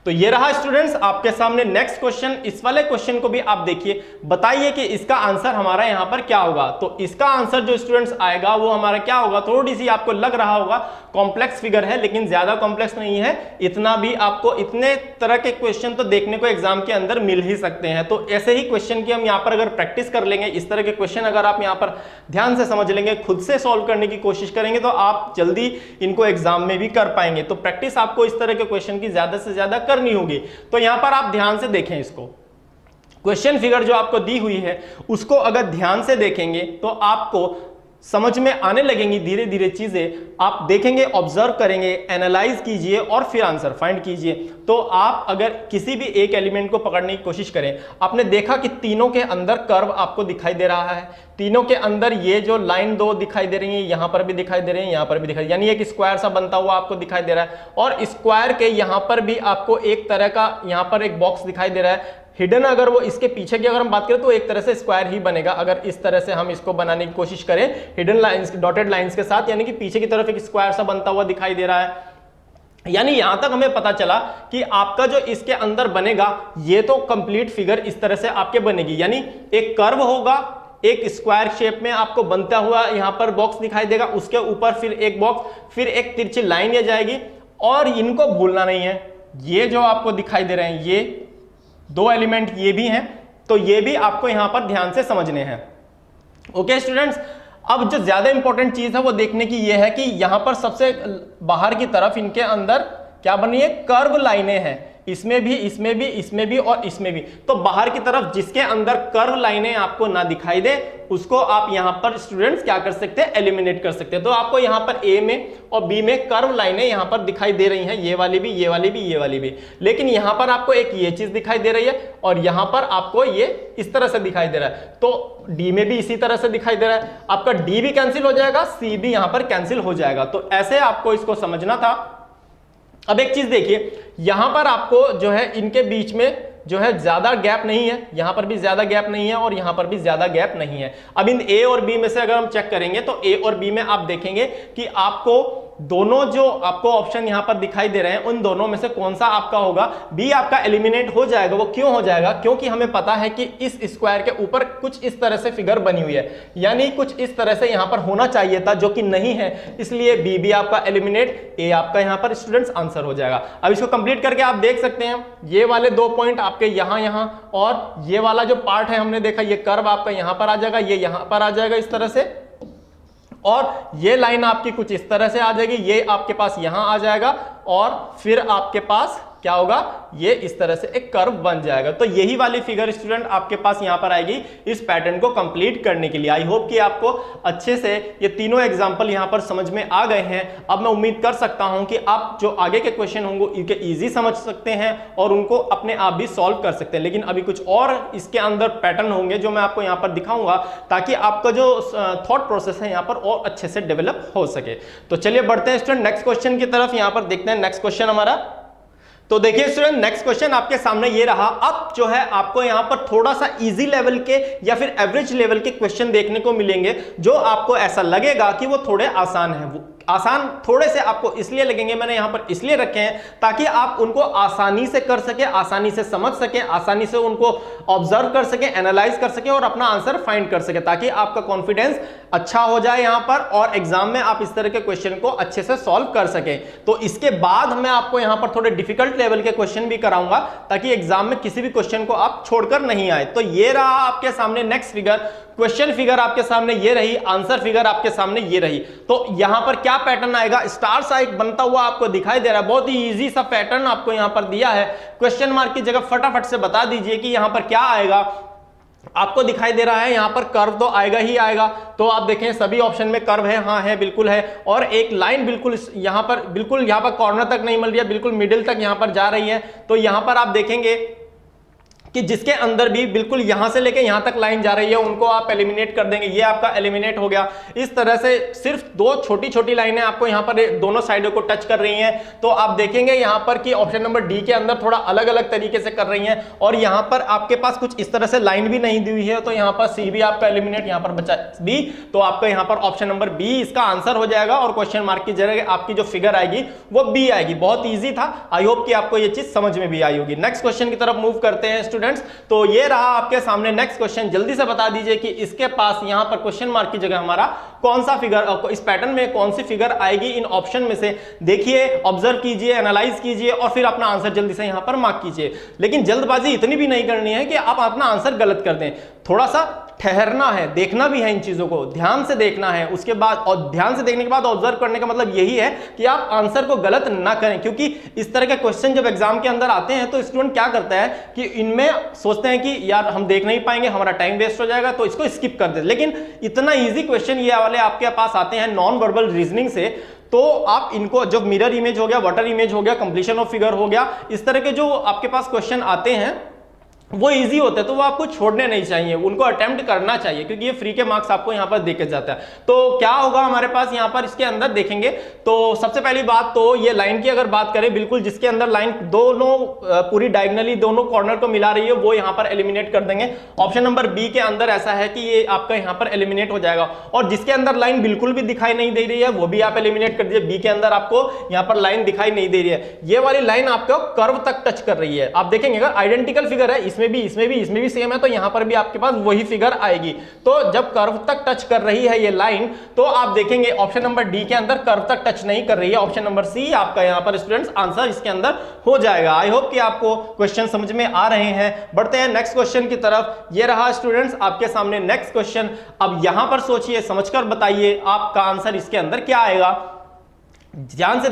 तो ये रहा स्टूडेंट्स आपके सामने नेक्स्ट क्वेश्चन। इस वाले क्वेश्चन को भी आप देखिए, बताइए कि इसका आंसर हमारा यहां पर क्या होगा। तो इसका आंसर जो स्टूडेंट्स आएगा वो हमारा क्या होगा, थोड़ी सी आपको लग रहा होगा कॉम्प्लेक्स फिगर है, लेकिन ज्यादा कॉम्प्लेक्स नहीं है। इतना भी आपको, इतने तरह के क्वेश्चन तो देखने को एग्जाम के अंदर मिल ही सकते हैं। तो ऐसे ही क्वेश्चन की हम यहाँ पर अगर प्रैक्टिस कर लेंगे, इस तरह के क्वेश्चन अगर आप यहाँ पर ध्यान से समझ लेंगे, खुद से सॉल्व करने की कोशिश करेंगे, तो आप जल्दी इनको एग्जाम में भी कर पाएंगे। तो प्रैक्टिस आपको इस तरह के क्वेश्चन की ज्यादा से ज्यादा करनी होगी। तो यहां पर आप ध्यान से देखें, इसको क्वेश्चन फिगर जो आपको दी हुई है उसको अगर ध्यान से देखेंगे तो आपको समझ में आने लगेंगी धीरे धीरे चीजें। आप देखेंगे, ऑब्जर्व करेंगे, एनालाइज कीजिए और फिर आंसर फाइंड कीजिए। तो आप अगर किसी भी एक एलिमेंट को पकड़ने की कोशिश करें, आपने देखा कि तीनों के अंदर कर्व आपको दिखाई दे रहा है, तीनों के अंदर ये जो लाइन दो दिखाई दे रही है, यहां पर भी दिखाई दे रहे हैं, यहां पर भी दिखाई, यानी एक स्क्वायर सा बनता हुआ आपको दिखाई दे रहा है। और स्क्वायर के यहां पर भी आपको एक तरह का यहां पर एक बॉक्स दिखाई दे रहा है हिडन। अगर वो इसके पीछे की अगर हम बात करें तो एक तरह से स्क्वायर ही बनेगा, अगर इस तरह से हम इसको बनाने की कोशिश करें हिडन लाइंस, डॉटेड लाइंस के साथ, यानी कि पीछे की तरफ एक स्क्वायर सा बनता हुआ दिखाई दे रहा है। यानी यहां तक हमें पता चला कि आपका जो इसके अंदर बनेगा ये तो कंप्लीट फिगर इस तरह से आपके बनेगी, यानी एक कर्व होगा, एक स्क्वायर शेप में आपको बनता हुआ यहां पर बॉक्स दिखाई देगा, उसके ऊपर फिर एक बॉक्स, फिर एक तिरछी लाइन आ जाएगी। और इनको भूलना नहीं है, ये जो आपको दिखाई दे रहे हैं ये दो एलिमेंट ये भी हैं, तो ये भी आपको यहां पर ध्यान से समझने हैं। ओके स्टूडेंट्स, अब जो ज्यादा इंपॉर्टेंट चीज है वो देखने की ये है कि यहां पर सबसे बाहर की तरफ इनके अंदर क्या बनी है, कर्व लाइनें हैं, इसमें भी, इसमें भी, इसमें भी और इसमें भी। तो बाहर की तरफ जिसके अंदर कर्व लाइनें आपको ना दिखाई दे उसको आप यहां पर स्टूडेंट्स क्या कर सकते हैं, एलिमिनेट कर सकते हैं। तो आपको यहां पर ए में और बी में कर्व लाइनें यहां पर दिखाई दे रही हैं, ये वाली भी, ये वाली भी, ये वाली भी, लेकिन यहां पर आपको एक ये चीज दिखाई दे रही है और यहां पर आपको ये इस तरह से दिखाई दे रहा है। तो डी में भी इसी तरह से दिखाई दे रहा है, आपका डी भी कैंसिल हो जाएगा, सी भी यहां पर कैंसिल हो जाएगा। तो ऐसे आपको इसको समझना था। अब एक चीज देखिए, यहां पर आपको जो है इनके बीच में जो है ज्यादा गैप नहीं है, यहां पर भी ज्यादा गैप नहीं है और यहां पर भी ज्यादा गैप नहीं है। अब इन ए और बी में से अगर हम चेक करेंगे तो ए और बी में आप देखेंगे कि आपको दोनों जो आपको ऑप्शन यहां पर दिखाई दे रहे हैं उन दोनों में से कौन सा आपका होगा, बी आपका एलिमिनेट हो जाएगा। वो क्यों हो जाएगा, क्योंकि हमें पता है कि इस स्क्वायर के ऊपर कुछ इस तरह से फिगर बनी हुई है, यानी कुछ इस तरह से यहां पर होना चाहिए था जो कि नहीं है, इसलिए बी भी आपका एलिमिनेट, ए आपका यहां पर स्टूडेंट्स आंसर हो जाएगा। अब इसको कंप्लीट करके आप देख सकते हैं ये वाले दो पॉइंट आपके यहां और ये वाला जो पार्ट है हमने देखा ये कर्व आपका यहां पर आ जाएगा, ये यहां पर आ जाएगा इस तरह से, और ये लाइन आपकी कुछ इस तरह से आ जाएगी, ये आपके पास यहां आ जाएगा और फिर आपके पास क्या होगा, ये इस तरह से एक कर्व बन जाएगा। तो यही वाली फिगर स्टूडेंट आपके पास यहां पर आएगी इस पैटर्न को कंप्लीट करने के लिए। आई होप कि आपको अच्छे से ये तीनों एग्जांपल यहां पर समझ में आ गए हैं। अब मैं उम्मीद कर सकता हूं कि आप जो आगे के क्वेश्चन होंगे इनके इजी समझ सकते हैं और उनको अपने आप भी सॉल्व कर सकते हैं। लेकिन अभी कुछ और इसके अंदर पैटर्न होंगे जो मैं आपको यहां पर दिखाऊंगा ताकि आपका जो थॉट प्रोसेस है यहां पर और अच्छे से डेवलप हो सके। तो चलिए बढ़ते हैं स्टूडेंट नेक्स्ट क्वेश्चन की तरफ। यहां पर देखते हैं नेक्स्ट क्वेश्चन हमारा। तो देखिए स्टूडेंट नेक्स्ट क्वेश्चन आपके सामने ये रहा। अब जो है आपको यहां पर थोड़ा सा इजी लेवल के या फिर एवरेज लेवल के क्वेश्चन देखने को मिलेंगे जो आपको ऐसा लगेगा कि वो थोड़े आसान है। वो आसान थोड़े से आपको इसलिए लगेंगे, मैंने यहां पर इसलिए रखे हैं ताकि आप उनको आसानी से कर सके, आसानी से समझ सके, आसानी से उनको ऑब्जर्व कर सके, एनालाइज कर सके और अपना आंसर फाइंड कर सके, ताकि आपका कॉन्फिडेंस अच्छा हो जाए यहां पर और एग्जाम में आप इस तरह के क्वेश्चन को अच्छे से सॉल्व कर सके। तो इसके बाद मैं आपको यहां पर थोड़े डिफिकल्ट लेवल के क्वेश्चन भी कराऊंगा ताकि एग्जाम में किसी भी क्वेश्चन को आप छोड़कर नहीं आए। तो ये रहा आपके सामने नेक्स्ट फिगर, क्वेश्चन फिगर आपके सामने ये रही, आंसर फिगर आपके सामने ये रही। तो यहां पर क्या पैटर्न आएगा, स्टार सा एक बनता हुआ आपको दिखाई दे रहा है, बहुत ही इजी सा पैटर्न आपको यहां पर दिया है। क्वेश्चन मार्क की जगह फटाफट से बता दीजिए कि यहां पर क्या आएगा। आपको दिखाई दे रहा है यहां पर कर्व तो आएगा ही आएगा। तो आप देखें सभी ऑप्शन में कर्व है, हाँ है, बिल्कुल है, और एक लाइन बिल्कुल यहां पर कॉर्नर तक नहीं मिल रही है, बिल्कुल मिडिल तक यहां पर जा रही है। तो यहां पर आप देखेंगे कि जिसके अंदर भी बिल्कुल यहां से लेके यहां तक लाइन जा रही है उनको आप एलिमिनेट कर देंगे, ये आपका एलिमिनेट हो गया। इस तरह से सिर्फ दो छोटी छोटी लाइनें आपको यहां पर दोनों साइडों को टच कर रही हैं। तो आप देखेंगे यहां पर कि ऑप्शन नंबर डी के अंदर थोड़ा अलग अलग तरीके से कर रही हैं, और यहां पर आपके पास कुछ इस तरह से लाइन भी नहीं दी हुई है, तो यहां पर सी भी आपका एलिमिनेट, यहां पर बचा बी, तो आपका यहां पर ऑप्शन नंबर बी इसका आंसर हो जाएगा, और क्वेश्चन मार्क की जगह आपकी जो फिगर आएगी वो बी आएगी। बहुत ईजी था, आई होप कि आपको ये चीज समझ में भी आई होगी। नेक्स्ट क्वेश्चन की तरफ मूव करते हैं स्टूडेंट्स। तो ये रहा आपके सामने नेक्स्ट क्वेश्चन। जल्दी से बता दीजिए कि इसके पास यहां पर क्वेश्चन मार्क की जगह हमारा कौन सा फिगर, इस पैटर्न में कौन सी फिगर आएगी इन ऑप्शन में से। देखिए, ऑब्जर्व कीजिए, एनालाइज कीजिए और फिर अपना आंसर जल्दी से यहां पर मार्क कीजिए। लेकिन जल्दबाजी इतनी भी नहीं करनी है कि आप अपना आंसर गलत कर दें, थोड़ा सा ठहरना है, देखना भी है, इन चीजों को ध्यान से देखना है। उसके बाद, और ध्यान से देखने के बाद ऑब्जर्व करने का मतलब यही है कि आप आंसर को गलत ना करें, क्योंकि इस तरह के क्वेश्चन जब एग्जाम के अंदर आते हैं तो स्टूडेंट क्या करता है कि इनमें सोचते हैं कि यार हम देख नहीं पाएंगे, हमारा टाइम वेस्ट हो जाएगा, तो इसको स्किप कर दे। लेकिन इतना ईजी क्वेश्चन ये वाले आपके पास आते हैं नॉन वर्बल रीजनिंग से, तो आप इनको, जो मिरर इमेज हो गया, वाटर इमेज हो गया, कंप्लीशन ऑफ फिगर हो गया, इस तरह के जो आपके पास क्वेश्चन आते हैं वो इजी होते हैं, तो वो आपको छोड़ने नहीं चाहिए, उनको अटेम्प्ट करना चाहिए, क्योंकि ये फ्री के मार्क्स आपको यहां पर देके जाता है। तो क्या होगा हमारे पास यहां पर इसके अंदर देखेंगे तो सबसे पहली बात तो ये लाइन की अगर बात करें, बिल्कुल जिसके अंदर लाइन दोनों पूरी डायगनली दोनों कॉर्नर को मिला रही है वो यहां पर एलिमिनेट कर देंगे। ऑप्शन नंबर बी के अंदर ऐसा है कि ये आपका यहां पर एलिमिनेट हो जाएगा, और जिसके अंदर लाइन बिल्कुल भी दिखाई नहीं दे रही है वो भी आप एलिमिनेट कर दीजिए। बी के अंदर आपको यहां पर लाइन दिखाई नहीं दे रही है, ये वाली लाइन आपको कर्व तक टच कर रही है। आप देखेंगे अगर आइडेंटिकल फिगर है, इसमें भी सेम है, तो यहां पर भी आपके पास वही फिगर आएगी। तो जब कर्व तक टच कर रही है ये लाइन, तो आप देखेंगे ऑप्शन नंबर डी के अंदर कर्व तक टच नहीं कर रही है, ऑप्शन नंबर सी आपका यहां पर स्टूडेंट्स आंसर इसके अंदर हो जाएगा। आई होप कि आपको क्वेश्चन समझ में आ रहे हैं। बढ़ते हैं नेक्स्ट क्वेश्चन की तरफ। ये रहा स्टूडेंट्स आपके सामने नेक्स्ट क्वेश्चन। अब यहां पर सोचिए, समझकर बताइए आपका आंसर इसके अंदर क्या आएगा। ध्यान से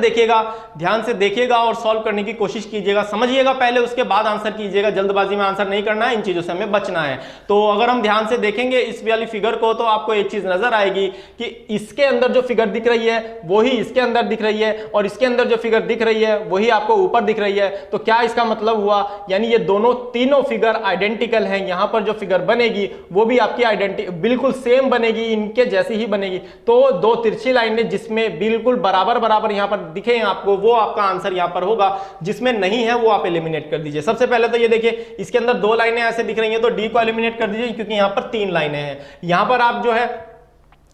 देखिएगा और सॉल्व करने की कोशिश कीजिएगा, समझिएगा पहले, उसके बाद आंसर कीजिएगा। जल्दबाजी में आंसर नहीं करना है, इन चीजों से हमें बचना है। तो अगर हम ध्यान से देखेंगे इस वाली फिगर को, तो आपको एक चीज नजर आएगी कि इसके अंदर जो फिगर दिख रही है वही इसके अंदर दिख रही है, और इसके अंदर जो फिगर दिख रही है वही आपको ऊपर दिख रही है। तो क्या इसका मतलब हुआ, यानी ये दोनों तीनों फिगर आइडेंटिकल हैं। यहां पर जो फिगर बनेगी वो भी आपकी बिल्कुल सेम बनेगी, इनके जैसी ही बनेगी। तो दो तिरछी लाइनें जिसमें बिल्कुल बराबर यहां पर दिखे आपको, वो आपका आंसर यहां पर होगा। जिसमें नहीं है वो आप एलिमिनेट कर दीजिए। सबसे पहले तो ये देखिए, इसके अंदर दो लाइनें ऐसे दिख रही हैं, तो डी को एलिमिनेट कर दीजिए, क्योंकि यहां पर तीन लाइनें हैं। यहां पर आप जो है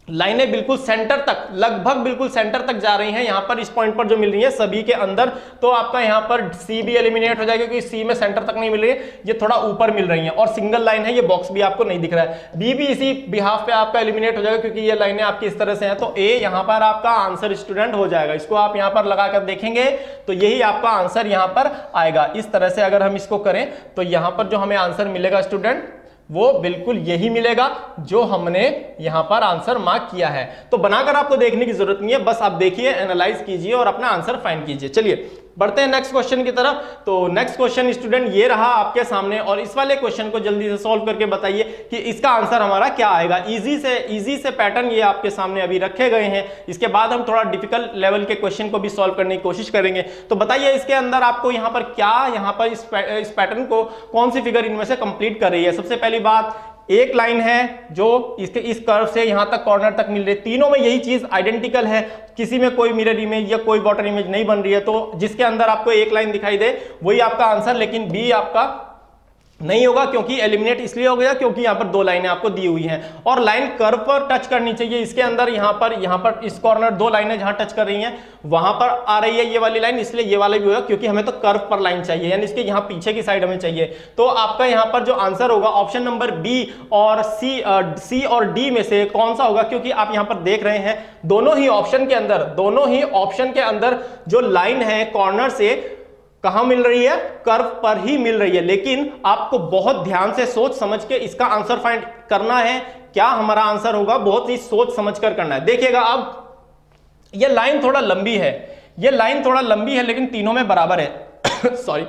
लाइनें बिल्कुल सेंटर तक, लगभग बिल्कुल सेंटर तक जा रही हैं, यहां पर इस पॉइंट पर जो मिल रही है सभी के अंदर, तो आपका यहां पर सी भी एलिमिनेट हो जाएगा, क्योंकि सी में सेंटर तक नहीं मिल रही है, ये थोड़ा ऊपर मिल रही है, और सिंगल लाइन है, ये बॉक्स भी आपको नहीं दिख रहा है। बी भी इसी बिहाफ पे आपका एलिमिनेट हो जाएगा, क्योंकि ये लाइनें आपकी इस तरह से हैं। तो ए यहां पर आपका आंसर स्टूडेंट हो जाएगा। इसको आप यहां पर लगाकर देखेंगे तो यही आपका आंसर यहां पर आएगा। इस तरह से अगर हम इसको करें तो यहां पर जो हमें आंसर मिलेगा स्टूडेंट, वो बिल्कुल यही मिलेगा जो हमने यहां पर आंसर मार्क किया है। तो बनाकर आपको देखने की जरूरत नहीं है, बस आप देखिए, एनालाइज कीजिए और अपना आंसर फाइंड कीजिए। चलिए बढ़ते हैं नेक्स्ट क्वेश्चन की तरफ। तो नेक्स्ट क्वेश्चन स्टूडेंट ये रहा आपके सामने, और इस वाले क्वेश्चन को जल्दी से सॉल्व करके बताइए कि इसका आंसर हमारा क्या आएगा। इजी से पैटर्न ये आपके सामने अभी रखे गए हैं। इसके बाद हम थोड़ा डिफिकल्ट लेवल के क्वेश्चन को भी सॉल्व करने की कोशिश करेंगे। तो बताइए इसके अंदर आपको यहाँ पर क्या, यहाँ पर इस पैटर्न को कौन सी फिगर इनमें से कंप्लीट कर रही है। सबसे पहली बात, एक लाइन है जो इसके इस कर्व से यहां तक कॉर्नर तक मिल रही है, तीनों में यही चीज आइडेंटिकल है, किसी में कोई मिरर इमेज या कोई वाटर इमेज नहीं बन रही है। तो जिसके अंदर आपको एक लाइन दिखाई दे वही आपका आंसर, लेकिन बी आपका नहीं होगा, क्योंकि एलिमिनेट इसलिए हो गया क्योंकि यहां पर दो लाइनें आपको दी हुई हैं, और लाइन कर्व पर टच करनी चाहिए। इसके अंदर यहां पर इस कॉर्नर दो लाइनें जहां टच कर रही हैं वहां पर आ रही है ये वाली लाइन, इसलिए ये वाला भी होगा, क्योंकि हमें तो कर्व पर लाइन चाहिए, यानी इसके यहां पीछे की साइड हमें चाहिए। तो आपका यहां पर जो आंसर होगा ऑप्शन नंबर बी और सी और डी में से कौन सा होगा, क्योंकि आप यहां पर देख रहे हैं दोनों ही ऑप्शन के अंदर जो लाइन है कॉर्नर से कहां मिल रही है, कर्व पर ही मिल रही है। लेकिन आपको बहुत ध्यान से सोच समझ के इसका आंसर फाइंड करना है। क्या हमारा आंसर होगा, बहुत ही सोच समझ कर करना है। देखिएगा अब ये लाइन थोड़ा लंबी है, लेकिन तीनों में बराबर है सॉरी,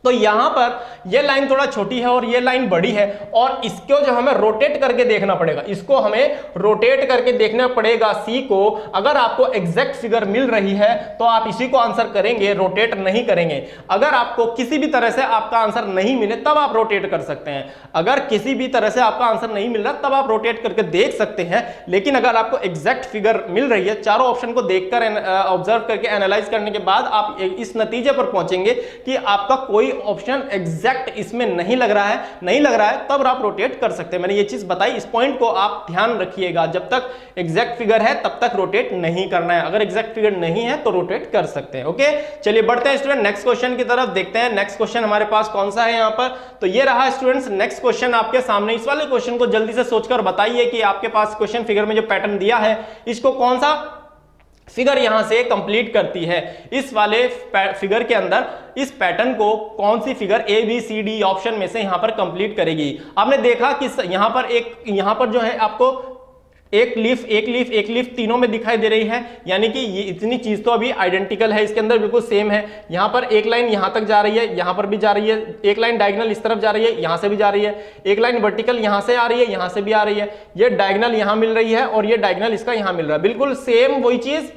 तो यहां पर ये लाइन थोड़ा छोटी है और ये लाइन बड़ी है, और इसको जो हमें रोटेट करके देखना पड़ेगा, इसको हमें रोटेट करके देखना पड़ेगा सी को। अगर आपको एग्जैक्ट फिगर मिल रही है तो आप इसी को आंसर करेंगे, रोटेट नहीं करेंगे। अगर आपको किसी भी तरह से आपका आंसर नहीं मिले तब आप रोटेट कर सकते हैं। अगर किसी भी तरह से आपका आंसर नहीं मिल रहा तब आप रोटेट करके देख सकते हैं। लेकिन अगर आपको एग्जैक्ट फिगर मिल रही है, चारों ऑप्शन को देखकर ऑब्जर्व करके एनालाइज करने के बाद आप इस नतीजे पर पहुंचेंगे कि आपका कोई ऑप्शन एग्जैक्ट इसमें नहीं लग रहा है, तब आप रोटेट कर सकते हैं। मैंने ये चीज बताई, इस पॉइंट को आप ध्यान रखिएगा। जब तक एग्जैक्ट फिगर है तब तक रोटेट नहीं करना है, अगर एग्जैक्ट फिगर नहीं है तो रोटेट कर सकते हैं। ओके, चलिए बढ़ते हैं स्टूडेंट नेक्स्ट क्वेश्चन की तरफ, देखते हैं नेक्स्ट क्वेश्चन हमारे पास कौन सा है यहाँ पर। तो ये रहा स्टूडेंट्स नेक्स्ट क्वेश्चन आपके सामने। इस वाले क्वेश्चन को जल्दी से सोचकर बताइए कि आपके पास क्वेश्चन फिगर में जो पैटर्न दिया है इसको कौन सा फिगर यहां से कंप्लीट करती है। इस वाले फिगर के अंदर इस पैटर्न को कौन सी figure A B C D option में से यहां पर कंप्लीट करेगी। आपने देखा कि यहां पर जो है आपको एक लीफ तीनों में दिखाई दे रही है, यानी कि ये इतनी चीज तो अभी आइडेंटिकल है, इसके अंदर बिल्कुल सेम है। यहां पर एक लाइन यहां तक जा रही है, यहां पर भी जा रही है, एक लाइन डायगोनल इस तरफ जा रही है, यहां से भी जा रही है, एक लाइन वर्टिकल यहां से आ रही है, यहां से भी आ रही है, ये डायगोनल यहां मिल रही है और ये डायगोनल इसका यहां मिल रहा है, बिल्कुल सेम वही चीज।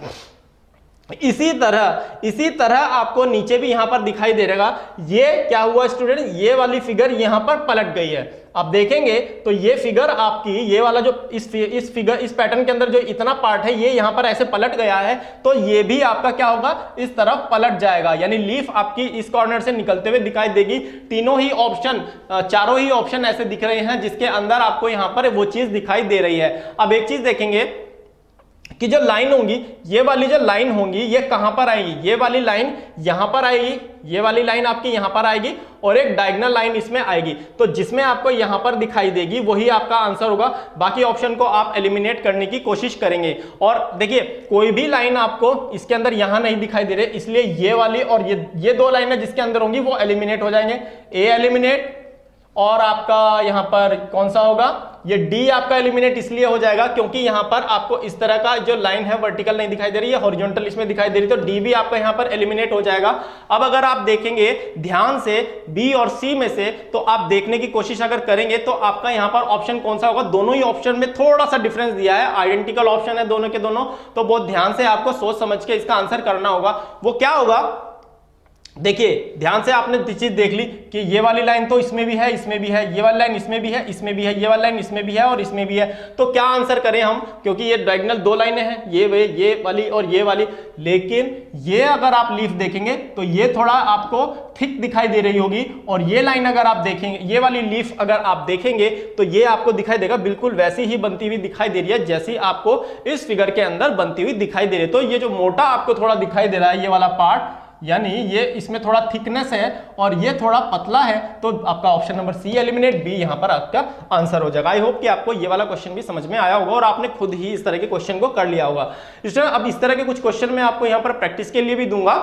इसी तरह आपको नीचे भी यहां पर दिखाई दे रहेगा। ये क्या हुआ स्टूडेंट, ये वाली फिगर यहां पर पलट गई है। आप देखेंगे तो ये फिगर आपकी, ये वाला जो इस पैटर्न के अंदर जो इतना पार्ट है ये यहां पर ऐसे पलट गया है, तो ये भी आपका क्या होगा, इस तरफ पलट जाएगा, यानी लीफ आपकी इस कॉर्नर से निकलते हुए दिखाई देगी। तीनों ही ऑप्शन, चारों ही ऑप्शन ऐसे दिख रहे हैं जिसके अंदर आपको यहां पर वो चीज दिखाई दे रही है। अब एक चीज देखेंगे कि जो लाइन होंगी, ये वाली जो लाइन होंगी ये कहां पर आएगी, ये वाली लाइन यहां पर आएगी, ये वाली लाइन आपकी यहां पर आएगी और एक डायगोनल लाइन इसमें आएगी। तो जिसमें आपको यहां पर दिखाई देगी वही आपका आंसर होगा। बाकी ऑप्शन को आप एलिमिनेट करने की कोशिश करेंगे। और देखिए कोई भी लाइन आपको इसके अंदर यहां नहीं दिखाई दे रही, इसलिए ये वाली और ये दो लाइनें जिसके अंदर होंगी वो एलिमिनेट हो जाएंगे। ए एलिमिनेट, और आपका यहां पर कौन सा होगा, ये डी आपका एलिमिनेट इसलिए हो जाएगा क्योंकि यहां पर आपको इस तरह का जो लाइन है वर्टिकल नहीं दिखाई दे रही है, हॉरिजॉन्टल इसमें दिखाई दे रही है, तो डी भी आपका यहां पर एलिमिनेट हो जाएगा। अब अगर आप देखेंगे ध्यान से बी और सी में से, तो आप देखने की कोशिश अगर करेंगे तो आपका यहां पर ऑप्शन कौन सा होगा, दोनों ही ऑप्शन में थोड़ा सा डिफरेंस दिया है, आइडेंटिकल ऑप्शन है दोनों के दोनों, तो बहुत ध्यान से आपको सोच समझ के इसका आंसर करना होगा। वो क्या होगा, देखिए ध्यान से आपने चीज देख ली कि ये वाली लाइन तो इसमें भी है, इसमें भी है, ये वाली लाइन इसमें भी है, इसमें भी है, ये वाली लाइन इसमें भी है और इसमें भी है। तो क्या आंसर करें हम, क्योंकि ये डायगोनल दो लाइनें हैं, ये वाली और ये वाली, लेकिन ये अगर आप लीफ देखेंगे तो ये थोड़ा आपको थिक दिखाई दे रही होगी, और ये लाइन अगर आप देखेंगे, ये वाली लीफ अगर आप देखेंगे तो ये आपको दिखाई देगा बिल्कुल वैसी ही बनती हुई दिखाई दे रही है जैसी आपको इस फिगर के अंदर बनती हुई दिखाई दे रही है। तो ये जो मोटा आपको थोड़ा दिखाई दे रहा है ये वाला पार्ट, यानी ये इसमें थोड़ा थिकनेस है और ये थोड़ा पतला है, तो आपका option number C eliminate, B यहां पर आपका आंसर हो जाएगा। आई होप कि आपको ये वाला क्वेश्चन भी समझ में आया होगा और आपने खुद ही इस तरह के क्वेश्चन को कर लिया होगा। इसलिए अब इस तरह के कुछ क्वेश्चन मैं आपको यहां पर प्रैक्टिस के लिए भी दूंगा,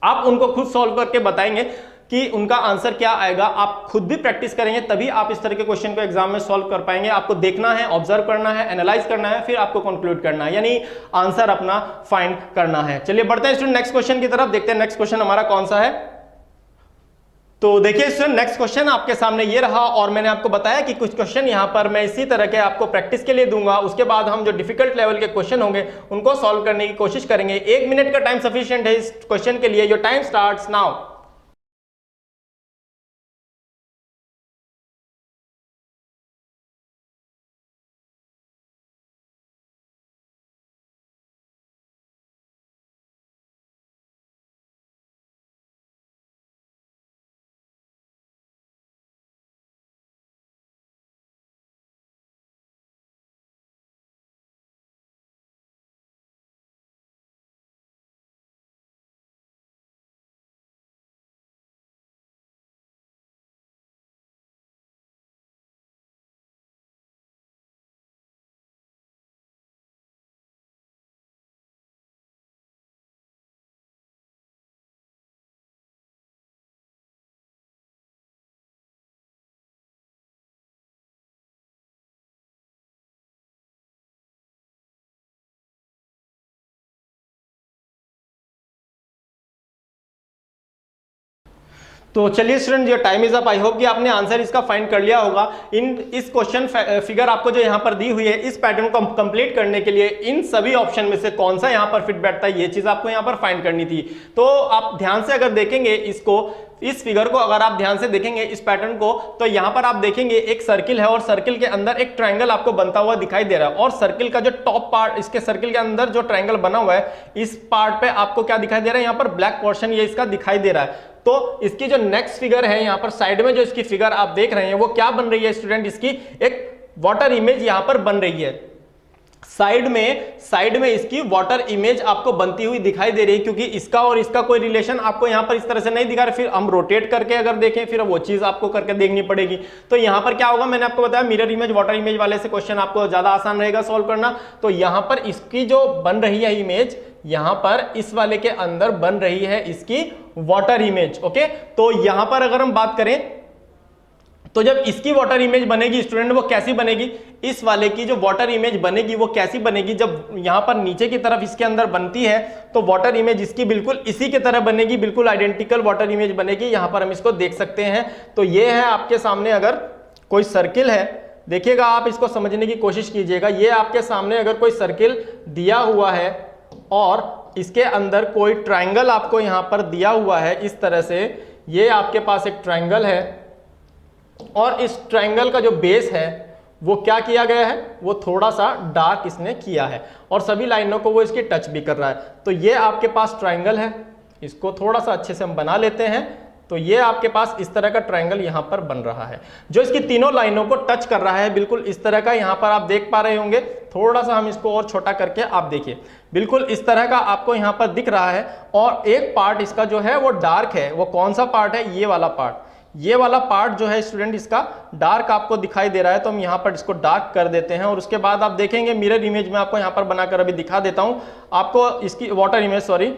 आप उनको खुद सॉल्व करके बताएंगे कि उनका आंसर क्या आएगा। आप खुद भी प्रैक्टिस करेंगे तभी आप इस तरह के क्वेश्चन को एग्जाम में सॉल्व कर पाएंगे। आपको देखना है, ऑब्जर्व करना है, एनालाइज करना है, फिर आपको कंक्लूड करना है, यानी आंसर अपना फाइंड करना है। चलिए बढ़ते हैं स्टूडेंट नेक्स्ट क्वेश्चन की तरफ, देखते हैं नेक्स्ट क्वेश्चन हमारा कौन सा है। तो देखिए स्टूडेंट नेक्स्ट क्वेश्चन आपके सामने ये रहा, और मैंने आपको बताया कि कुछ क्वेश्चन यहां पर मैं इसी तरह के आपको प्रैक्टिस के लिए दूंगा, उसके बाद हम जो डिफिकल्ट लेवल के क्वेश्चन होंगे उनको सॉल्व करने की कोशिश करेंगे। 1 मिनट का टाइम सफिशिएंट है इस क्वेश्चन के लिए। Your time starts now. तो चलिए स्टूडेंट, जो time is up, I hope कि आपने आंसर इसका फाइंड कर लिया होगा। इस क्वेश्चन फिगर आपको जो यहाँ पर दी हुई है, इस पैटर्न को कंप्लीट करने के लिए इन सभी ऑप्शन में से कौन सा यहाँ पर फिट बैठता है, ये चीज आपको यहाँ पर फाइंड करनी थी। तो आप ध्यान से अगर देखेंगे इसको, इस फिगर को अगर आप ध्यान से देखेंगे इस पैटर्न को, तो यहां पर आप देखेंगे एक सर्किल है और सर्किल के अंदर एक ट्रायंगल आपको बनता हुआ दिखाई दे रहा है। और सर्किल का जो टॉप पार्ट, इसके सर्किल के अंदर जो ट्रायंगल बना हुआ है, इस पार्ट पे आपको क्या दिखाई दे रहा है, यहां पर ब्लैक पोर्शन ये इसका दिखाई दे रहा है। तो इसकी जो नेक्स्ट फिगर है, यहां पर साइड में जो इसकी फिगर आप देख रहे हैं, वो क्या बन रही है स्टूडेंट, इसकी एक वाटर इमेज यहां पर बन रही है। साइड में इसकी वाटर इमेज आपको बनती हुई दिखाई दे रही है, क्योंकि इसका और इसका कोई रिलेशन आपको यहां पर इस तरह से नहीं दिखा रहा। फिर हम रोटेट करके अगर देखें, फिर वो चीज आपको करके देखनी पड़ेगी। तो यहां पर क्या होगा, मैंने आपको बताया मिरर इमेज वाटर इमेज वाले से क्वेश्चन आपको ज्यादा आसान रहेगा सॉल्व करना। तो यहां पर इसकी जो बन रही है इमेज, यहां पर इस वाले के अंदर बन रही है इसकी वाटर इमेज। ओके, तो यहां पर अगर हम बात करें, तो जब इसकी वाटर इमेज बनेगी स्टूडेंट, वो कैसी बनेगी, इस वाले की जो वाटर इमेज बनेगी वो कैसी बनेगी, जब यहां पर नीचे की तरफ इसके अंदर बनती है तो वाटर इमेज इसकी बिल्कुल इसी की तरह बनेगी, बिल्कुल आइडेंटिकल वाटर इमेज बनेगी। यहां पर हम इसको देख सकते हैं। तो ये है आपके सामने, अगर कोई सर्किल है, देखिएगा आप इसको समझने की कोशिश कीजिएगा। ये आपके सामने अगर कोई सर्किल दिया हुआ है और इसके अंदर कोई ट्रायंगल आपको यहां पर दिया हुआ है इस तरह से, ये आपके पास एक ट्रायंगल है और इस ट्रायंगल का जो बेस है वो क्या किया गया है, वो थोड़ा सा डार्क इसने किया है और सभी लाइनों को वो इसकी टच भी कर रहा है। तो ये आपके पास ट्रायंगल है, इसको थोड़ा सा अच्छे से हम बना लेते हैं। तो ये आपके पास इस तरह का ट्रायंगल यहां पर बन रहा है, जो इसकी तीनों लाइनों को टच कर रहा है, बिल्कुल इस तरह का यहां पर आप देख पा रहे होंगे। थोड़ा सा हम इसको और छोटा करके आप देखिए, बिल्कुल इस तरह का आपको यहां पर दिख रहा है। और एक पार्ट इसका जो है वो डार्क है। वो कौन सा पार्ट है, ये वाला पार्ट। ये वाला पार्ट जो है स्टूडेंट इसका डार्क आपको दिखाई दे रहा है, तो हम यहां पर इसको डार्क कर देते हैं। और उसके बाद आप देखेंगे मिरर इमेज में आपको यहां पर बनाकर अभी दिखा देता हूं आपको, इसकी वाटर इमेज, सॉरी,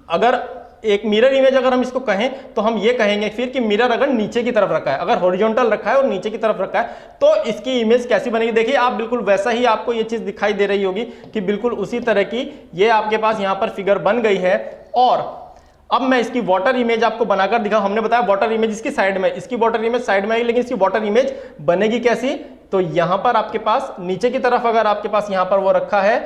अगर एक मिरर इमेज अगर हम इसको कहें तो हम ये कहेंगे फिर कि मिरर अगर नीचे की तरफ रखा है, अगर हॉरिजॉन्टल रखा है और नीचे की तरफ रखा है, तो इसकी इमेज कैसी बनेगी। देखिए आप बिल्कुल वैसा ही आपको ये चीज दिखाई दे रही होगी कि बिल्कुल उसी तरह की ये आपके पास यहां पर फिगर बन गई है। और अब मैं इसकी वाटर इमेज आपको बनाकर दिखाऊं। हमने बताया वाटर इमेज इसकी साइड में, इसकी वाटर इमेज साइड में आई, लेकिन इसकी वाटर इमेज बनेगी कैसी, तो यहां पर आपके पास नीचे की तरफ अगर आपके पास यहां पर वो रखा है,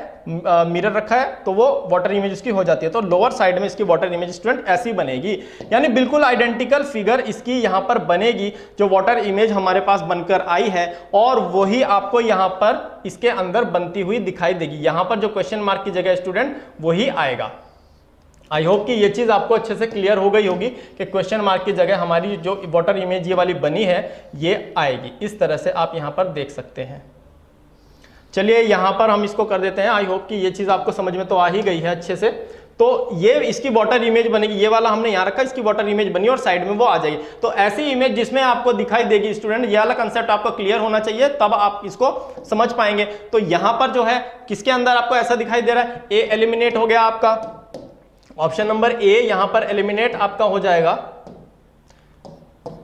मिरर रखा है, तो वो वाटर इमेज इसकी हो जाती है। तो लोअर साइड में इसकी वाटर इमेज स्टूडेंट ऐसी बनेगी, यानी बिल्कुल आइडेंटिकल फिगर इसकी यहां पर बनेगी, जो वाटर इमेज हमारे पास बनकर आई है, और वही आपको यहां पर इसके अंदर बनती हुई दिखाई देगी। यहां पर जो क्वेश्चन मार्क की जगह स्टूडेंट वही आएगा। आई होप कि ये चीज आपको अच्छे से क्लियर हो गई होगी कि क्वेश्चन मार्क की जगह हमारी जो वाटर इमेज ये वाली बनी है ये आएगी। इस तरह से आप यहां पर देख सकते हैं। चलिए यहां पर हम इसको कर देते हैं। आई होप कि ये चीज आपको समझ में तो आ ही गई है अच्छे से। तो ये इसकी वाटर इमेज बनेगी, ये वाला हमने यहां रखा, इसकी वाटर इमेज बनी और साइड में वो आ जाएगी। तो ऐसी इमेज जिसमें आपको दिखाई देगी स्टूडेंट, ये वाला कंसेप्ट आपको क्लियर होना चाहिए, तब आप इसको समझ पाएंगे। तो यहां पर जो है किसके अंदर आपको ऐसा दिखाई दे रहा है, ए एलिमिनेट हो गया आपका, ऑप्शन नंबर ए यहां पर एलिमिनेट आपका हो जाएगा।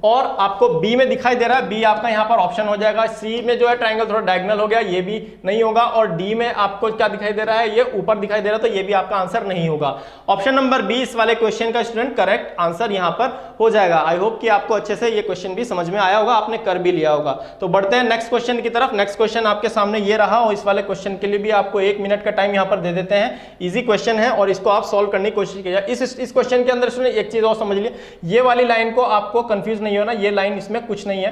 और आपको बी में दिखाई दे रहा है, बी आपका यहां पर ऑप्शन हो जाएगा। सी में जो है ट्रायंगल थोड़ा डायगोनल हो गया, ये भी नहीं होगा। और डी में आपको क्या दिखाई दे रहा है, ये ऊपर दिखाई दे रहा है, तो ये भी आपका आंसर नहीं होगा। ऑप्शन नंबर बी इस वाले क्वेश्चन का स्टूडेंट करेक्ट आंसर यहां पर हो जाएगा। आई होप कि आपको अच्छे से ये क्वेश्चन भी समझ में आया होगा, आपने कर भी लिया होगा। तो बढ़ते हैं नेक्स्ट क्वेश्चन की तरफ। नेक्स्ट क्वेश्चन आपके सामने ये रहा, और इस वाले क्वेश्चन के लिए भी आपको 1 मिनट का टाइम यहां पर दे देते हैं। इजी क्वेश्चन है और इसको आप सॉल्व करने की कोशिश कीजिए। इस क्वेश्चन के अंदर स्टूडेंट एक चीज और समझ लिए, ये वाली लाइन को आपको कंफ्यूज नहीं होना, ये लाइन इसमें कुछ नहीं है।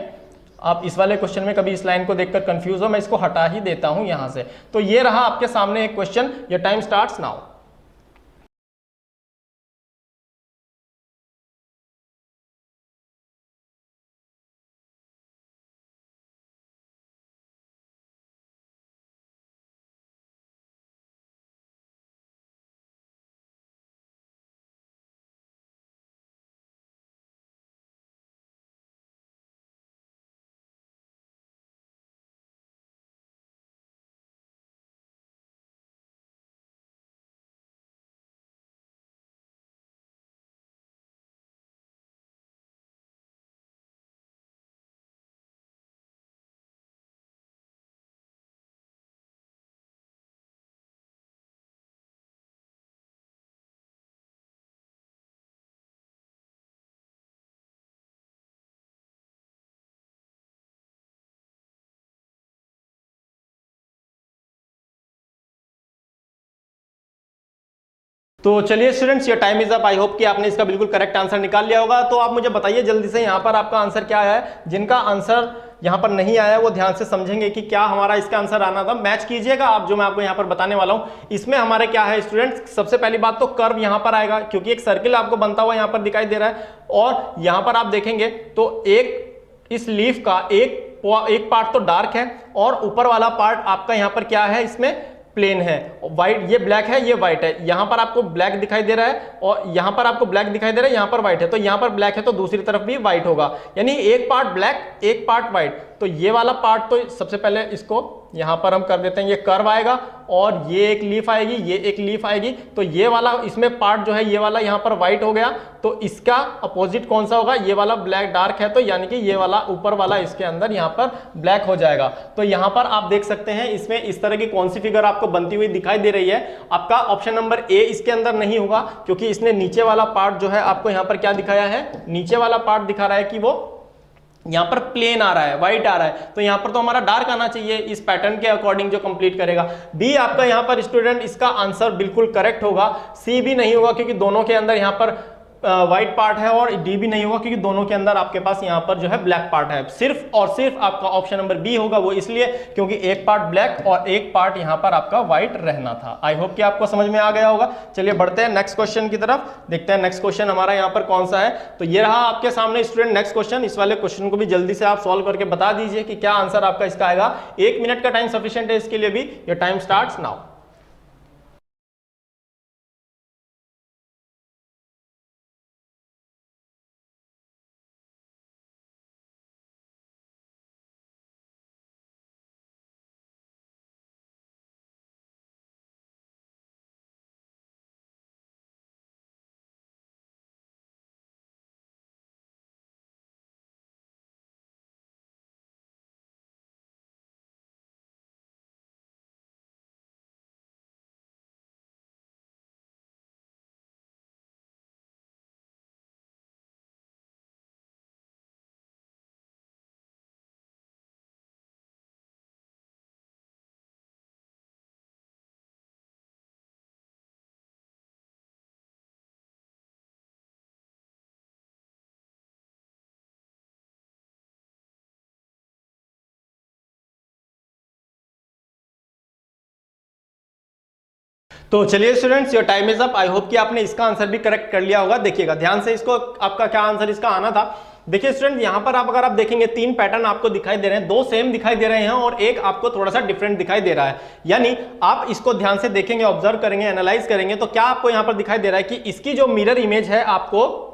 आप इस वाले क्वेश्चन में कभी इस लाइन को देखकर कंफ्यूज हो, मैं इसको हटा ही देता हूं यहां से। तो ये रहा आपके सामने एक question. Your time starts now. तो चलिए students, your time is up. I hope कि आपने इसका बिल्कुल करेक्ट आंसर निकाल लिया होगा। तो आप मुझे बताइए जल्दी से यहाँ पर आपका आंसर क्या आया है। जिनका आंसर यहाँ पर नहीं आया वो ध्यान से समझेंगे कि क्या हमारा इसका आंसर आना था। मैच कीजिएगा आप जो मैं आपको यहाँ पर बताने वाला हूँ। इसमें हमारे क्या है स्टूडेंट्स, सबसे पहली बात तो कर्व यहाँ पर आएगा, क्योंकि एक सर्किल आपको बनता हुआ यहाँ पर दिखाई दे रहा है। और यहाँ पर आप देखेंगे तो एक इस लीफ का एक पार्ट तो डार्क है और ऊपर वाला पार्ट आपका यहाँ पर क्या है, इसमें प्लेन है। व्हाइट, ये ब्लैक है, ये व्हाइट है। यहां पर आपको ब्लैक दिखाई दे रहा है और यहां पर आपको ब्लैक दिखाई दे रहा है, यहां पर व्हाइट है। तो यहां पर ब्लैक है तो दूसरी तरफ भी व्हाइट होगा, यानी एक पार्ट ब्लैक एक पार्ट व्हाइट। तो ये वाला पार्ट तो सबसे पहले इसको यहां पर हम कर देते हैं, ये कर्व आएगा और ये एक लीफ आएगी, ये एक लीफ आएगी। तो ये वाला इसमें पार्ट जो है ये वाला यहां पर व्हाइट हो गया, तो इसका अपोजिट कौन सा होगा, ये वाला ब्लैक डार्क है, तो यानी कि ये वाला ऊपर वाला इसके अंदर यहां पर ब्लैक हो जाएगा। तो यहां पर आप देख सकते हैं इसमें इस तरह की कौन सी फिगर आपको बनती हुई दिखाई दे रही है। आपका ऑप्शन नंबर ए इसके अंदर नहीं होगा, क्योंकि इसने नीचे वाला पार्ट जो है आपको यहां पर क्या दिखाया है, नीचे वाला पार्ट दिखा रहा है कि वो यहां पर प्लेन आ रहा है, व्हाइट आ रहा है। तो यहां पर तो हमारा डार्क आना चाहिए इस पैटर्न के अकॉर्डिंग जो कंप्लीट करेगा। बी आपका यहां पर स्टूडेंट इसका आंसर बिल्कुल करेक्ट होगा। सी भी नहीं होगा, क्योंकि दोनों के अंदर यहां पर व्हाइट पार्ट है। और डी भी नहीं होगा, क्योंकि दोनों के अंदर आपके पास यहां पर जो है ब्लैक पार्ट है। सिर्फ और सिर्फ आपका ऑप्शन नंबर बी होगा, वो इसलिए क्योंकि एक पार्ट ब्लैक और एक पार्ट यहां पर आपका व्हाइट रहना था। आई होप कि आपको समझ में आ गया होगा। चलिए बढ़ते हैं नेक्स्ट क्वेश्चन की तरफ, देखते हैं नेक्स्ट क्वेश्चन हमारा यहां पर कौन सा है। तो ये रहा आपके सामने स्टूडेंट नेक्स्ट क्वेश्चन। इस वाले क्वेश्चन को भी जल्दी से आप सॉल्व करके बता दीजिए कि क्या आंसर आपका इसका आएगा। 1 मिनट का टाइम सफिशिएंट है इसके लिए भी। Your time starts now. तो चलिए students, your time is up. I hope कि आपने इसका आंसर भी करेक्ट कर लिया होगा। देखिएगा ध्यान से, इसको आपका क्या आंसर इसका आना था। देखिए स्टूडेंट, यहां पर आप अगर आप देखेंगे 3 पैटर्न आपको दिखाई दे रहे हैं, 2 सेम दिखाई दे रहे हैं और एक आपको थोड़ा सा डिफरेंट दिखाई दे रहा है। यानी आप इसको ध्यान से देखेंगे, ऑब्जर्व करेंगे, एनालाइज करेंगे, तो क्या आपको यहां पर दिखाई दे रहा है कि इसकी जो मिरर इमेज है, आपको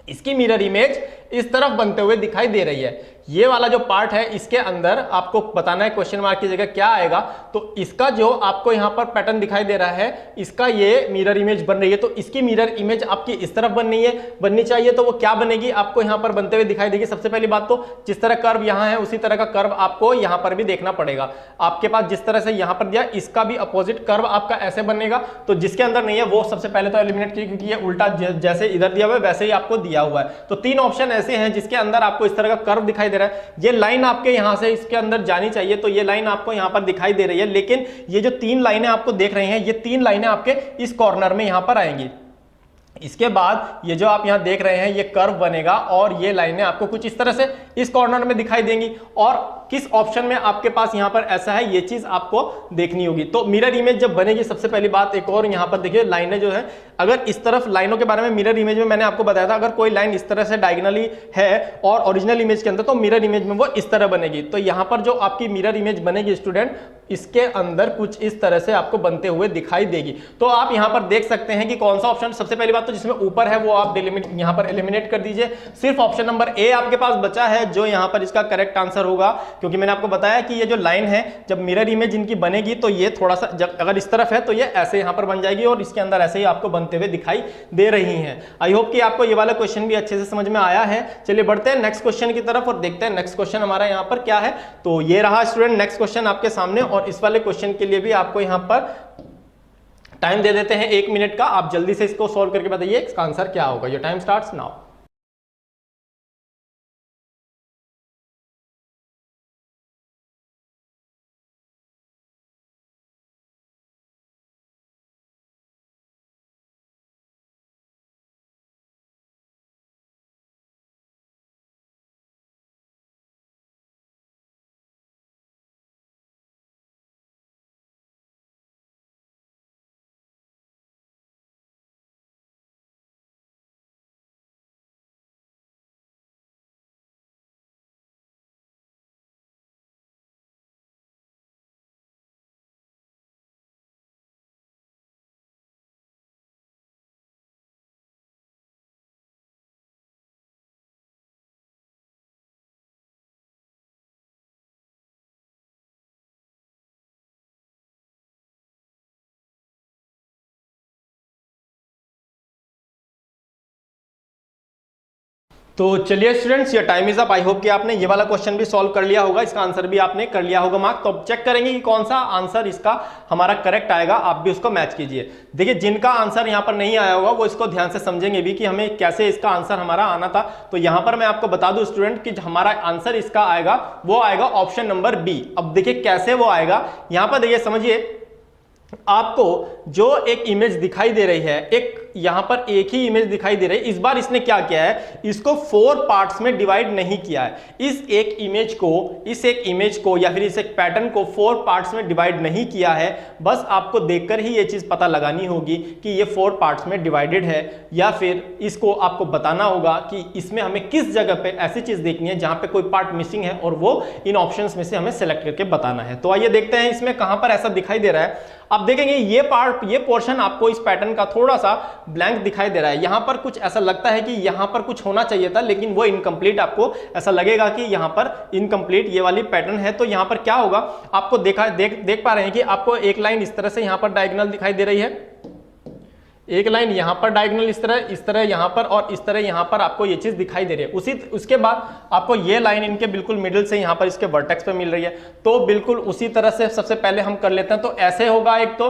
इसकी मिरर इमेज इस तरफ बनते हुए दिखाई दे रही है। ये वाला जो पार्ट है इसके अंदर आपको बताना है क्वेश्चन मार्क की जगह क्या आएगा। तो इसका जो आपको यहां पर पैटर्न दिखाई दे रहा है, इसका ये मिरर इमेज बन रही है। तो इसकी मिरर इमेज आपकी इस तरफ बननी चाहिए। तो वो क्या बनेगी, आपको यहां पर बनते हुए दिखाई देगी। सबसे पहली बात तो जिस तरह कर्व यहां है उसी तरह का कर्व आपको यहां पर भी देखना पड़ेगा। आपके पास जिस तरह से यहां पर दिया, इसका भी अपोजिट कर्व आपका ऐसे बनेगा। तो जिसके अंदर नहीं है वो सबसे पहले तो एलिमिनेट कीजिए, क्योंकि ये उल्टा जैसे इधर दिया हुआ है वैसे ही आपको दिया हुआ है। तो 3 ऑप्शन ऐसे हैं जिसके अंदर आपको इस तरह का कर्व दिखाई दे रहा है। ये लाइन आपके यहां से इसके अंदर जानी चाहिए, तो ये लाइन आपको यहां पर दिखाई दे रही है। लेकिन ये जो 3 लाइनें आपको देख रहे हैं, ये 3 लाइनें आपके इस कॉर्नर में यहां पर आएंगी। इसके बाद ये जो आप यहां देख रहे हैं ये कर्व बनेगा और ये लाइनें आपको कुछ इस तरह से इस कॉर्नर में दिखाई देंगी। और किस ऑप्शन में आपके पास यहां पर ऐसा है, ये चीज आपको देखनी होगी। तो मिरर इमेज जब बनेगी, सबसे पहली बात एक और यहां पर देखिए, लाइनें जो है अगर इस तरफ, लाइनों के बारे में मिरर इमेज में मैंने आपको बताया था, अगर कोई लाइन इस तरह से डायगोनली है और ओरिजिनल इमेज के अंदर, तो मिरर इमेज में वो इस तरह बनेगी। तो यहां पर जो आपकी मिरर इमेज बनेगी स्टूडेंट, इसके अंदर कुछ इस तरह से आपको बनते हुए दिखाई देगी। तो आप यहां पर देख सकते हैं कि कौन सा ऑप्शन, सबसे पहली बात तो जिसमें ऊपर है वो आप यहां पर एलिमिनेट कर दीजिए। सिर्फ ऑप्शन नंबर ए आपके पास बचा है जो यहां पर इसका करेक्ट आंसर होगा, क्योंकि मैंने आपको बताया कि ये जो लाइन है जब मिरर इमेज इनकी बनेगी तो ये थोड़ा सा, जब अगर इस तरफ है तो ये ऐसे यहां पर बन जाएगी और इसके अंदर ऐसे ही आपको बनते हुए दिखाई दे रही हैं। आई होप कि आपको ये वाला क्वेश्चन भी अच्छे से समझ में आया है। चलिए बढ़ते हैं नेक्स्ट क्वेश्चन की तरफ और देखते हैं नेक्स्ट क्वेश्चन हमारा यहां पर क्या है। तो ये रहा स्टूडेंट नेक्स्ट क्वेश्चन आपके सामने, और इस वाले क्वेश्चन के लिए भी आपको यहां पर टाइम दे देते हैं 1 मिनट का। आप जल्दी से इसको सॉल्व करके बताइए इसका आंसर क्या होगा। Your time starts now. तो चलिए स्टूडेंट्स, ये time is up. I hope कि आपने ये वाला क्वेश्चन भी सॉल्व कर लिया होगा, इसका आंसर भी आपने कर लिया होगा मार्क। तो अब चेक करेंगे कि कौन सा आंसर इसका हमारा करेक्ट आएगा, आप भी उसको मैच कीजिए। देखिए, जिनका आंसर यहाँ पर नहीं आया होगा वो इसको ध्यान से समझेंगे भी कि हमें कैसे इसका आंसर हमारा आना था। तो यहाँ पर मैं आपको बता दूं स्टूडेंट कि हमारा आंसर इसका आएगा वो आएगा ऑप्शन नंबर बी। अब देखिए कैसे वो आएगा, यहाँ पर देखिए समझिए, आपको जो एक इमेज दिखाई दे रही है, एक यहां पर एक ही इमेज दिखाई दे रही है। इस बार इसने क्या किया है, इसको 4 पार्ट्स में डिवाइड नहीं किया है। इस एक इमेज को या फिर इस एक पैटर्न को 4 पार्ट्स में डिवाइड नहीं किया है। बस आपको देखकर ही ये चीज पता लगानी होगी कि ये 4 पार्ट्स में डिवाइडेड है, या फिर इसको आपको बताना होगा कि इसमें हमें किस जगह पे ऐसी चीज देखनी है जहां पे कोई पार्ट मिसिंग है और वो इन ऑप्शंस में से हमें सेलेक्ट करके बताना है। तो आइए देखते हैं इसमें कहां पर ऐसा दिखाई दे रहा है। आप देखेंगे ये पोर्शन आपको इस पैटर्न का थोड़ा सा ब्लैंक दिखाई दे रहा है। यहां पर कुछ ऐसा लगता है कि यहां पर कुछ होना चाहिए था, लेकिन वो इनकम्प्लीट, आपको ऐसा लगेगा कि यहां पर इनकम्प्लीट ये वाली पैटर्न है। तो यहां पर क्या होगा, आपको देख पा रहे हैं कि आपको एक लाइन इस तरह से यहां पर डायगोनल दिखाई दे रही है, एक लाइन यहां पर डायगोनल इस तरह यहां पर, और इस तरह यहां पर आपको ये चीज दिखाई दे रही है। उसके बाद आपको ये लाइन इनके बिल्कुल मिडिल से यहां पर इसके वर्टेक्स पे मिल रही है। तो बिल्कुल उसी तरह से सबसे पहले हम कर लेते हैं। तो ऐसे होगा एक। तो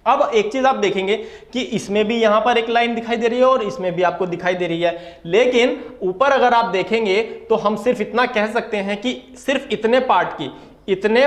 अब एक चीज आप देखेंगे कि इसमें भी यहां पर एक लाइन दिखाई दे रही है और इसमें भी आपको दिखाई दे रही है, लेकिन ऊपर अगर आप देखेंगे तो हम सिर्फ इतना कह सकते हैं कि सिर्फ इतने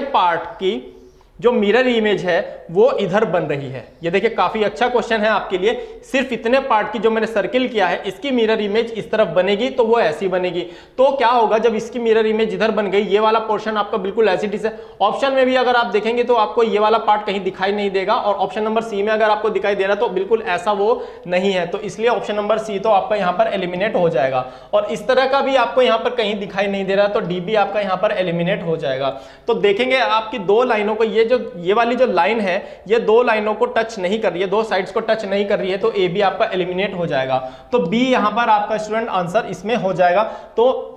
पार्ट की जो मिरर इमेज है वो इधर बन रही है। ये देखिए काफी अच्छा क्वेश्चन है आपके लिए। सिर्फ इतने पार्ट की जो मैंने सर्किल किया है, इसकी मिरर इमेज इस तरफ बनेगी तो वो ऐसी बनेगी। तो क्या होगा, जब इसकी मिरर इमेज इधर बन गई, ये वाला पोर्शन आपका बिल्कुल ऐसे है। ऑप्शन में भी अगर आप देखेंगे तो आपको ये वाला पार्ट कहीं दिखाई नहीं देगा, और ऑप्शन नंबर सी में अगर आपको दिखाई दे रहा तो बिल्कुल ऐसा वो नहीं है। तो इसलिए ऑप्शन नंबर सी तो आपका यहाँ पर एलिमिनेट हो जाएगा। और इस तरह का भी आपको यहाँ पर कहीं दिखाई नहीं दे रहा, तो डी भी आपका यहाँ पर एलिमिनेट हो जाएगा। तो देखेंगे आपकी दो लाइनों को, ये वाली जो लाइन है ये दो लाइनों को टच नहीं कर रही है, दो साइड्स को टच नहीं कर रही है, तो ए भी आपका एलिमिनेट हो जाएगा। तो बी यहां पर आपका स्टूडेंट आंसर इसमें हो जाएगा। तो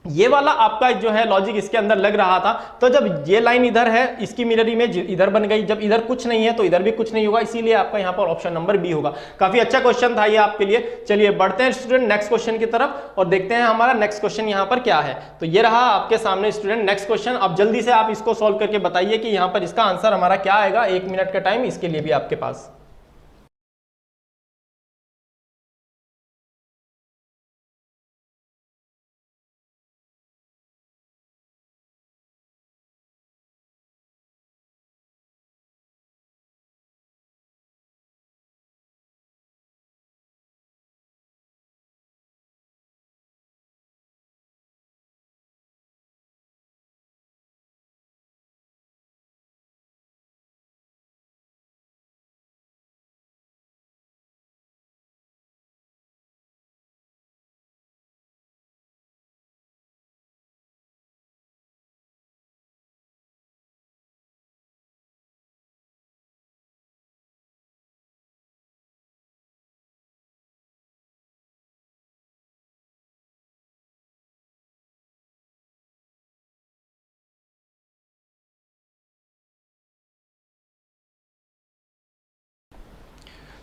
ये वाला आपका जो है लॉजिक इसके अंदर लग रहा था। तो जब ये लाइन इधर है, इसकी मिरर इमेज इधर बन गई, जब इधर कुछ नहीं है तो इधर भी कुछ नहीं होगा, इसीलिए आपका यहां पर ऑप्शन नंबर बी होगा। काफी अच्छा क्वेश्चन था ये आपके लिए। चलिए बढ़ते हैं स्टूडेंट नेक्स्ट क्वेश्चन की तरफ और देखते हैं हमारा नेक्स्ट क्वेश्चन यहां पर क्या है। तो ये रहा आपके सामने स्टूडेंट नेक्स्ट क्वेश्चन। अब जल्दी से आप इसको सॉल्व करके बताइए कि यहां पर इसका आंसर हमारा क्या आएगा। 1 मिनट का टाइम इसके लिए भी आपके पास।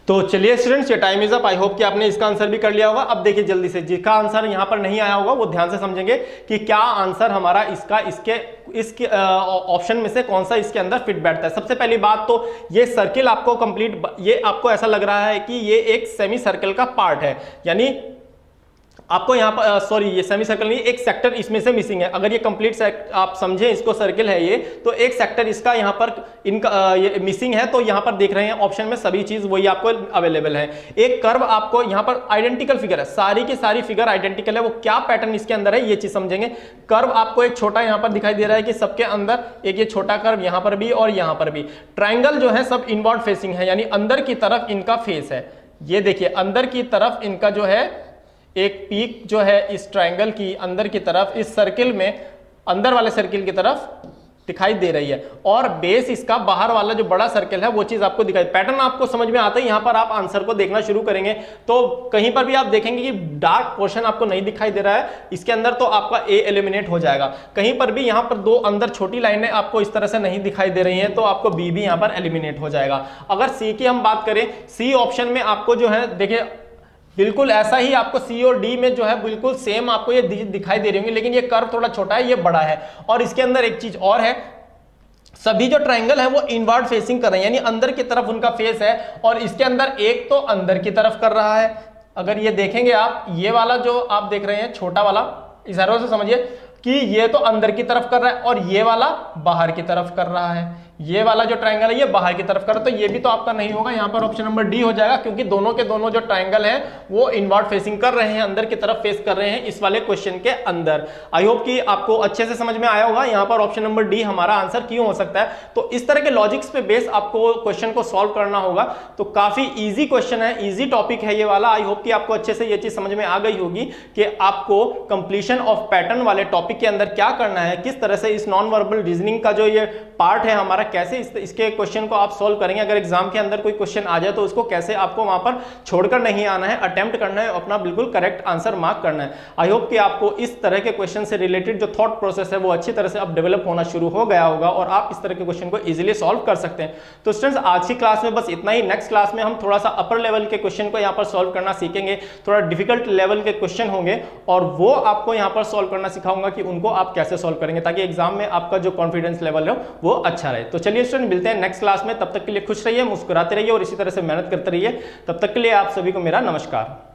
तो चलिए स्टूडेंट्स, ये time is up. I hope कि आपने इसका आंसर भी कर लिया होगा। अब देखिए जल्दी से, जिसका आंसर यहां पर नहीं आया होगा वो ध्यान से समझेंगे कि क्या आंसर हमारा इसके ऑप्शन में से कौन सा इसके अंदर फिट बैठता है। सबसे पहली बात तो ये सर्किल आपको कंप्लीट, ये आपको ऐसा लग रहा है कि ये एक सेमी सर्कल का पार्ट है, यानी आपको यहाँ पर सॉरी ये सेमी सर्कल नहीं, एक सेक्टर इसमें से मिसिंग है। अगर ये कंप्लीट आप समझे इसको सर्किल है ये, तो एक सेक्टर इसका यहाँ पर इनका ये मिसिंग है। तो यहाँ पर देख रहे हैं ऑप्शन में सभी चीज वही आपको अवेलेबल है। एक कर्व आपको यहाँ पर आइडेंटिकल फिगर है, सारी की सारी फिगर आइडेंटिकल है। वो क्या पैटर्न इसके अंदर है ये चीज समझेंगे। कर्व आपको एक छोटा यहाँ पर दिखाई दे रहा है कि सबके अंदर एक ये छोटा कर्व यहाँ पर भी और यहाँ पर भी। ट्राइंगल जो है सब इनवर्ड फेसिंग है, यानी अंदर की तरफ इनका फेस है। ये देखिए अंदर की तरफ इनका जो है एक पीक जो है इस ट्रायंगल की अंदर की तरफ, इस सर्किल में अंदर वाले सर्किल की तरफ दिखाई दे रही है, और बेस इसका बाहर वाला जो बड़ा सर्किल है वो चीज आपको दिखाई। पैटर्न आपको समझ में आता है। यहां पर आप आंसर को देखना शुरू करेंगे तो कहीं पर भी आप देखेंगे कि डार्क पोर्शन आपको नहीं दिखाई दे रहा है इसके अंदर, तो आपका ए एलिमिनेट हो जाएगा। कहीं पर भी यहां पर दो अंदर छोटी लाइनें आपको इस तरह से नहीं दिखाई दे रही हैं, तो आपको बी भी यहां पर एलिमिनेट हो जाएगा। अगर सी की हम बात करें, सी ऑप्शन में आपको जो है देखिए बिल्कुल ऐसा ही आपको सी और डी में जो है बिल्कुल सेम आपको ये दिखाई दे रही होंगी, लेकिन ये कर्व थोड़ा छोटा है, ये बड़ा है। और इसके अंदर एक चीज और है, सभी जो ट्रायंगल है वो इनवर्ड फेसिंग कर रहे हैं, यानी अंदर की तरफ उनका फेस है। और इसके अंदर एक तो अंदर की तरफ कर रहा है, अगर ये देखेंगे आप, ये वाला जो आप देख रहे हैं छोटा वाला, इस एरो से समझिए कि ये तो अंदर की तरफ कर रहा है और ये वाला बाहर की तरफ कर रहा है। ये वाला जो ट्रायंगल है ये बाहर की तरफ कर रहा है, तो ये भी तो आपका नहीं होगा, यहाँ पर ऑप्शन नंबर डी हो जाएगा, क्योंकि दोनों के दोनों जो ट्रायंगल हैं वो इनवर्ड फेसिंग कर रहे हैं, अंदर की तरफ फेस कर रहे हैं इस वाले क्वेश्चन के अंदर। आई होप कि आपको अच्छे से समझ में आया होगा। यहाँ पर ऑप्शन नंबर डी हमारा आंसर क्यों हो सकता है। तो इस तरह के लॉजिक्स पे बेस आपको क्वेश्चन को सॉल्व करना होगा। तो काफी ईजी क्वेश्चन है, ईजी टॉपिक है ये वाला। आई होप कि आपको अच्छे से ये चीज समझ में आ गई होगी कि आपको कंप्लीशन ऑफ पैटर्न वाले टॉपिक के अंदर क्या करना है, किस तरह से इस नॉन वर्बल रीजनिंग का जो ये पार्ट है हमारा, कैसे इसके क्वेश्चन को आप सॉल्व करेंगे। अगर एग्जाम के अंदर कोई क्वेश्चन आ जाए तो उसको कैसे आपको वहां पर छोड़कर नहीं आना है, अटेम्प्ट करना है, अपना बिल्कुल करेक्ट आंसर मार्क करना है। आई होप कि आपको इस तरह के क्वेश्चन से रिलेटेड जो थॉट प्रोसेस है वो अच्छी तरह से अब डेवलप होना शुरू हो गया होगा और आप इस तरह के क्वेश्चन को इजीली सॉल्व कर सकते हैं। तो स्टूडेंट्स आज की क्लास में बस इतना ही। नेक्स्ट क्लास में हम थोड़ा सा अपर लेवल के क्वेश्चन को यहाँ पर सॉल्व करना सीखेंगे, थोड़ा डिफिकल्ट लेवल के क्वेश्चन होंगे और वो आपको यहाँ पर सॉल्व करना सिखाऊंगा कि उनको आप कैसे सॉल्व करेंगे, ताकि एग्जाम में आपका जो कॉन्फिडेंस लेवल है वो अच्छा रहे। तो चलिए स्टूडेंट मिलते हैं नेक्स्ट क्लास में, तब तक के लिए खुश रहिए, मुस्कुराते रहिए और इसी तरह से मेहनत करते रहिए। तब तक के लिए आप सभी को मेरा नमस्कार।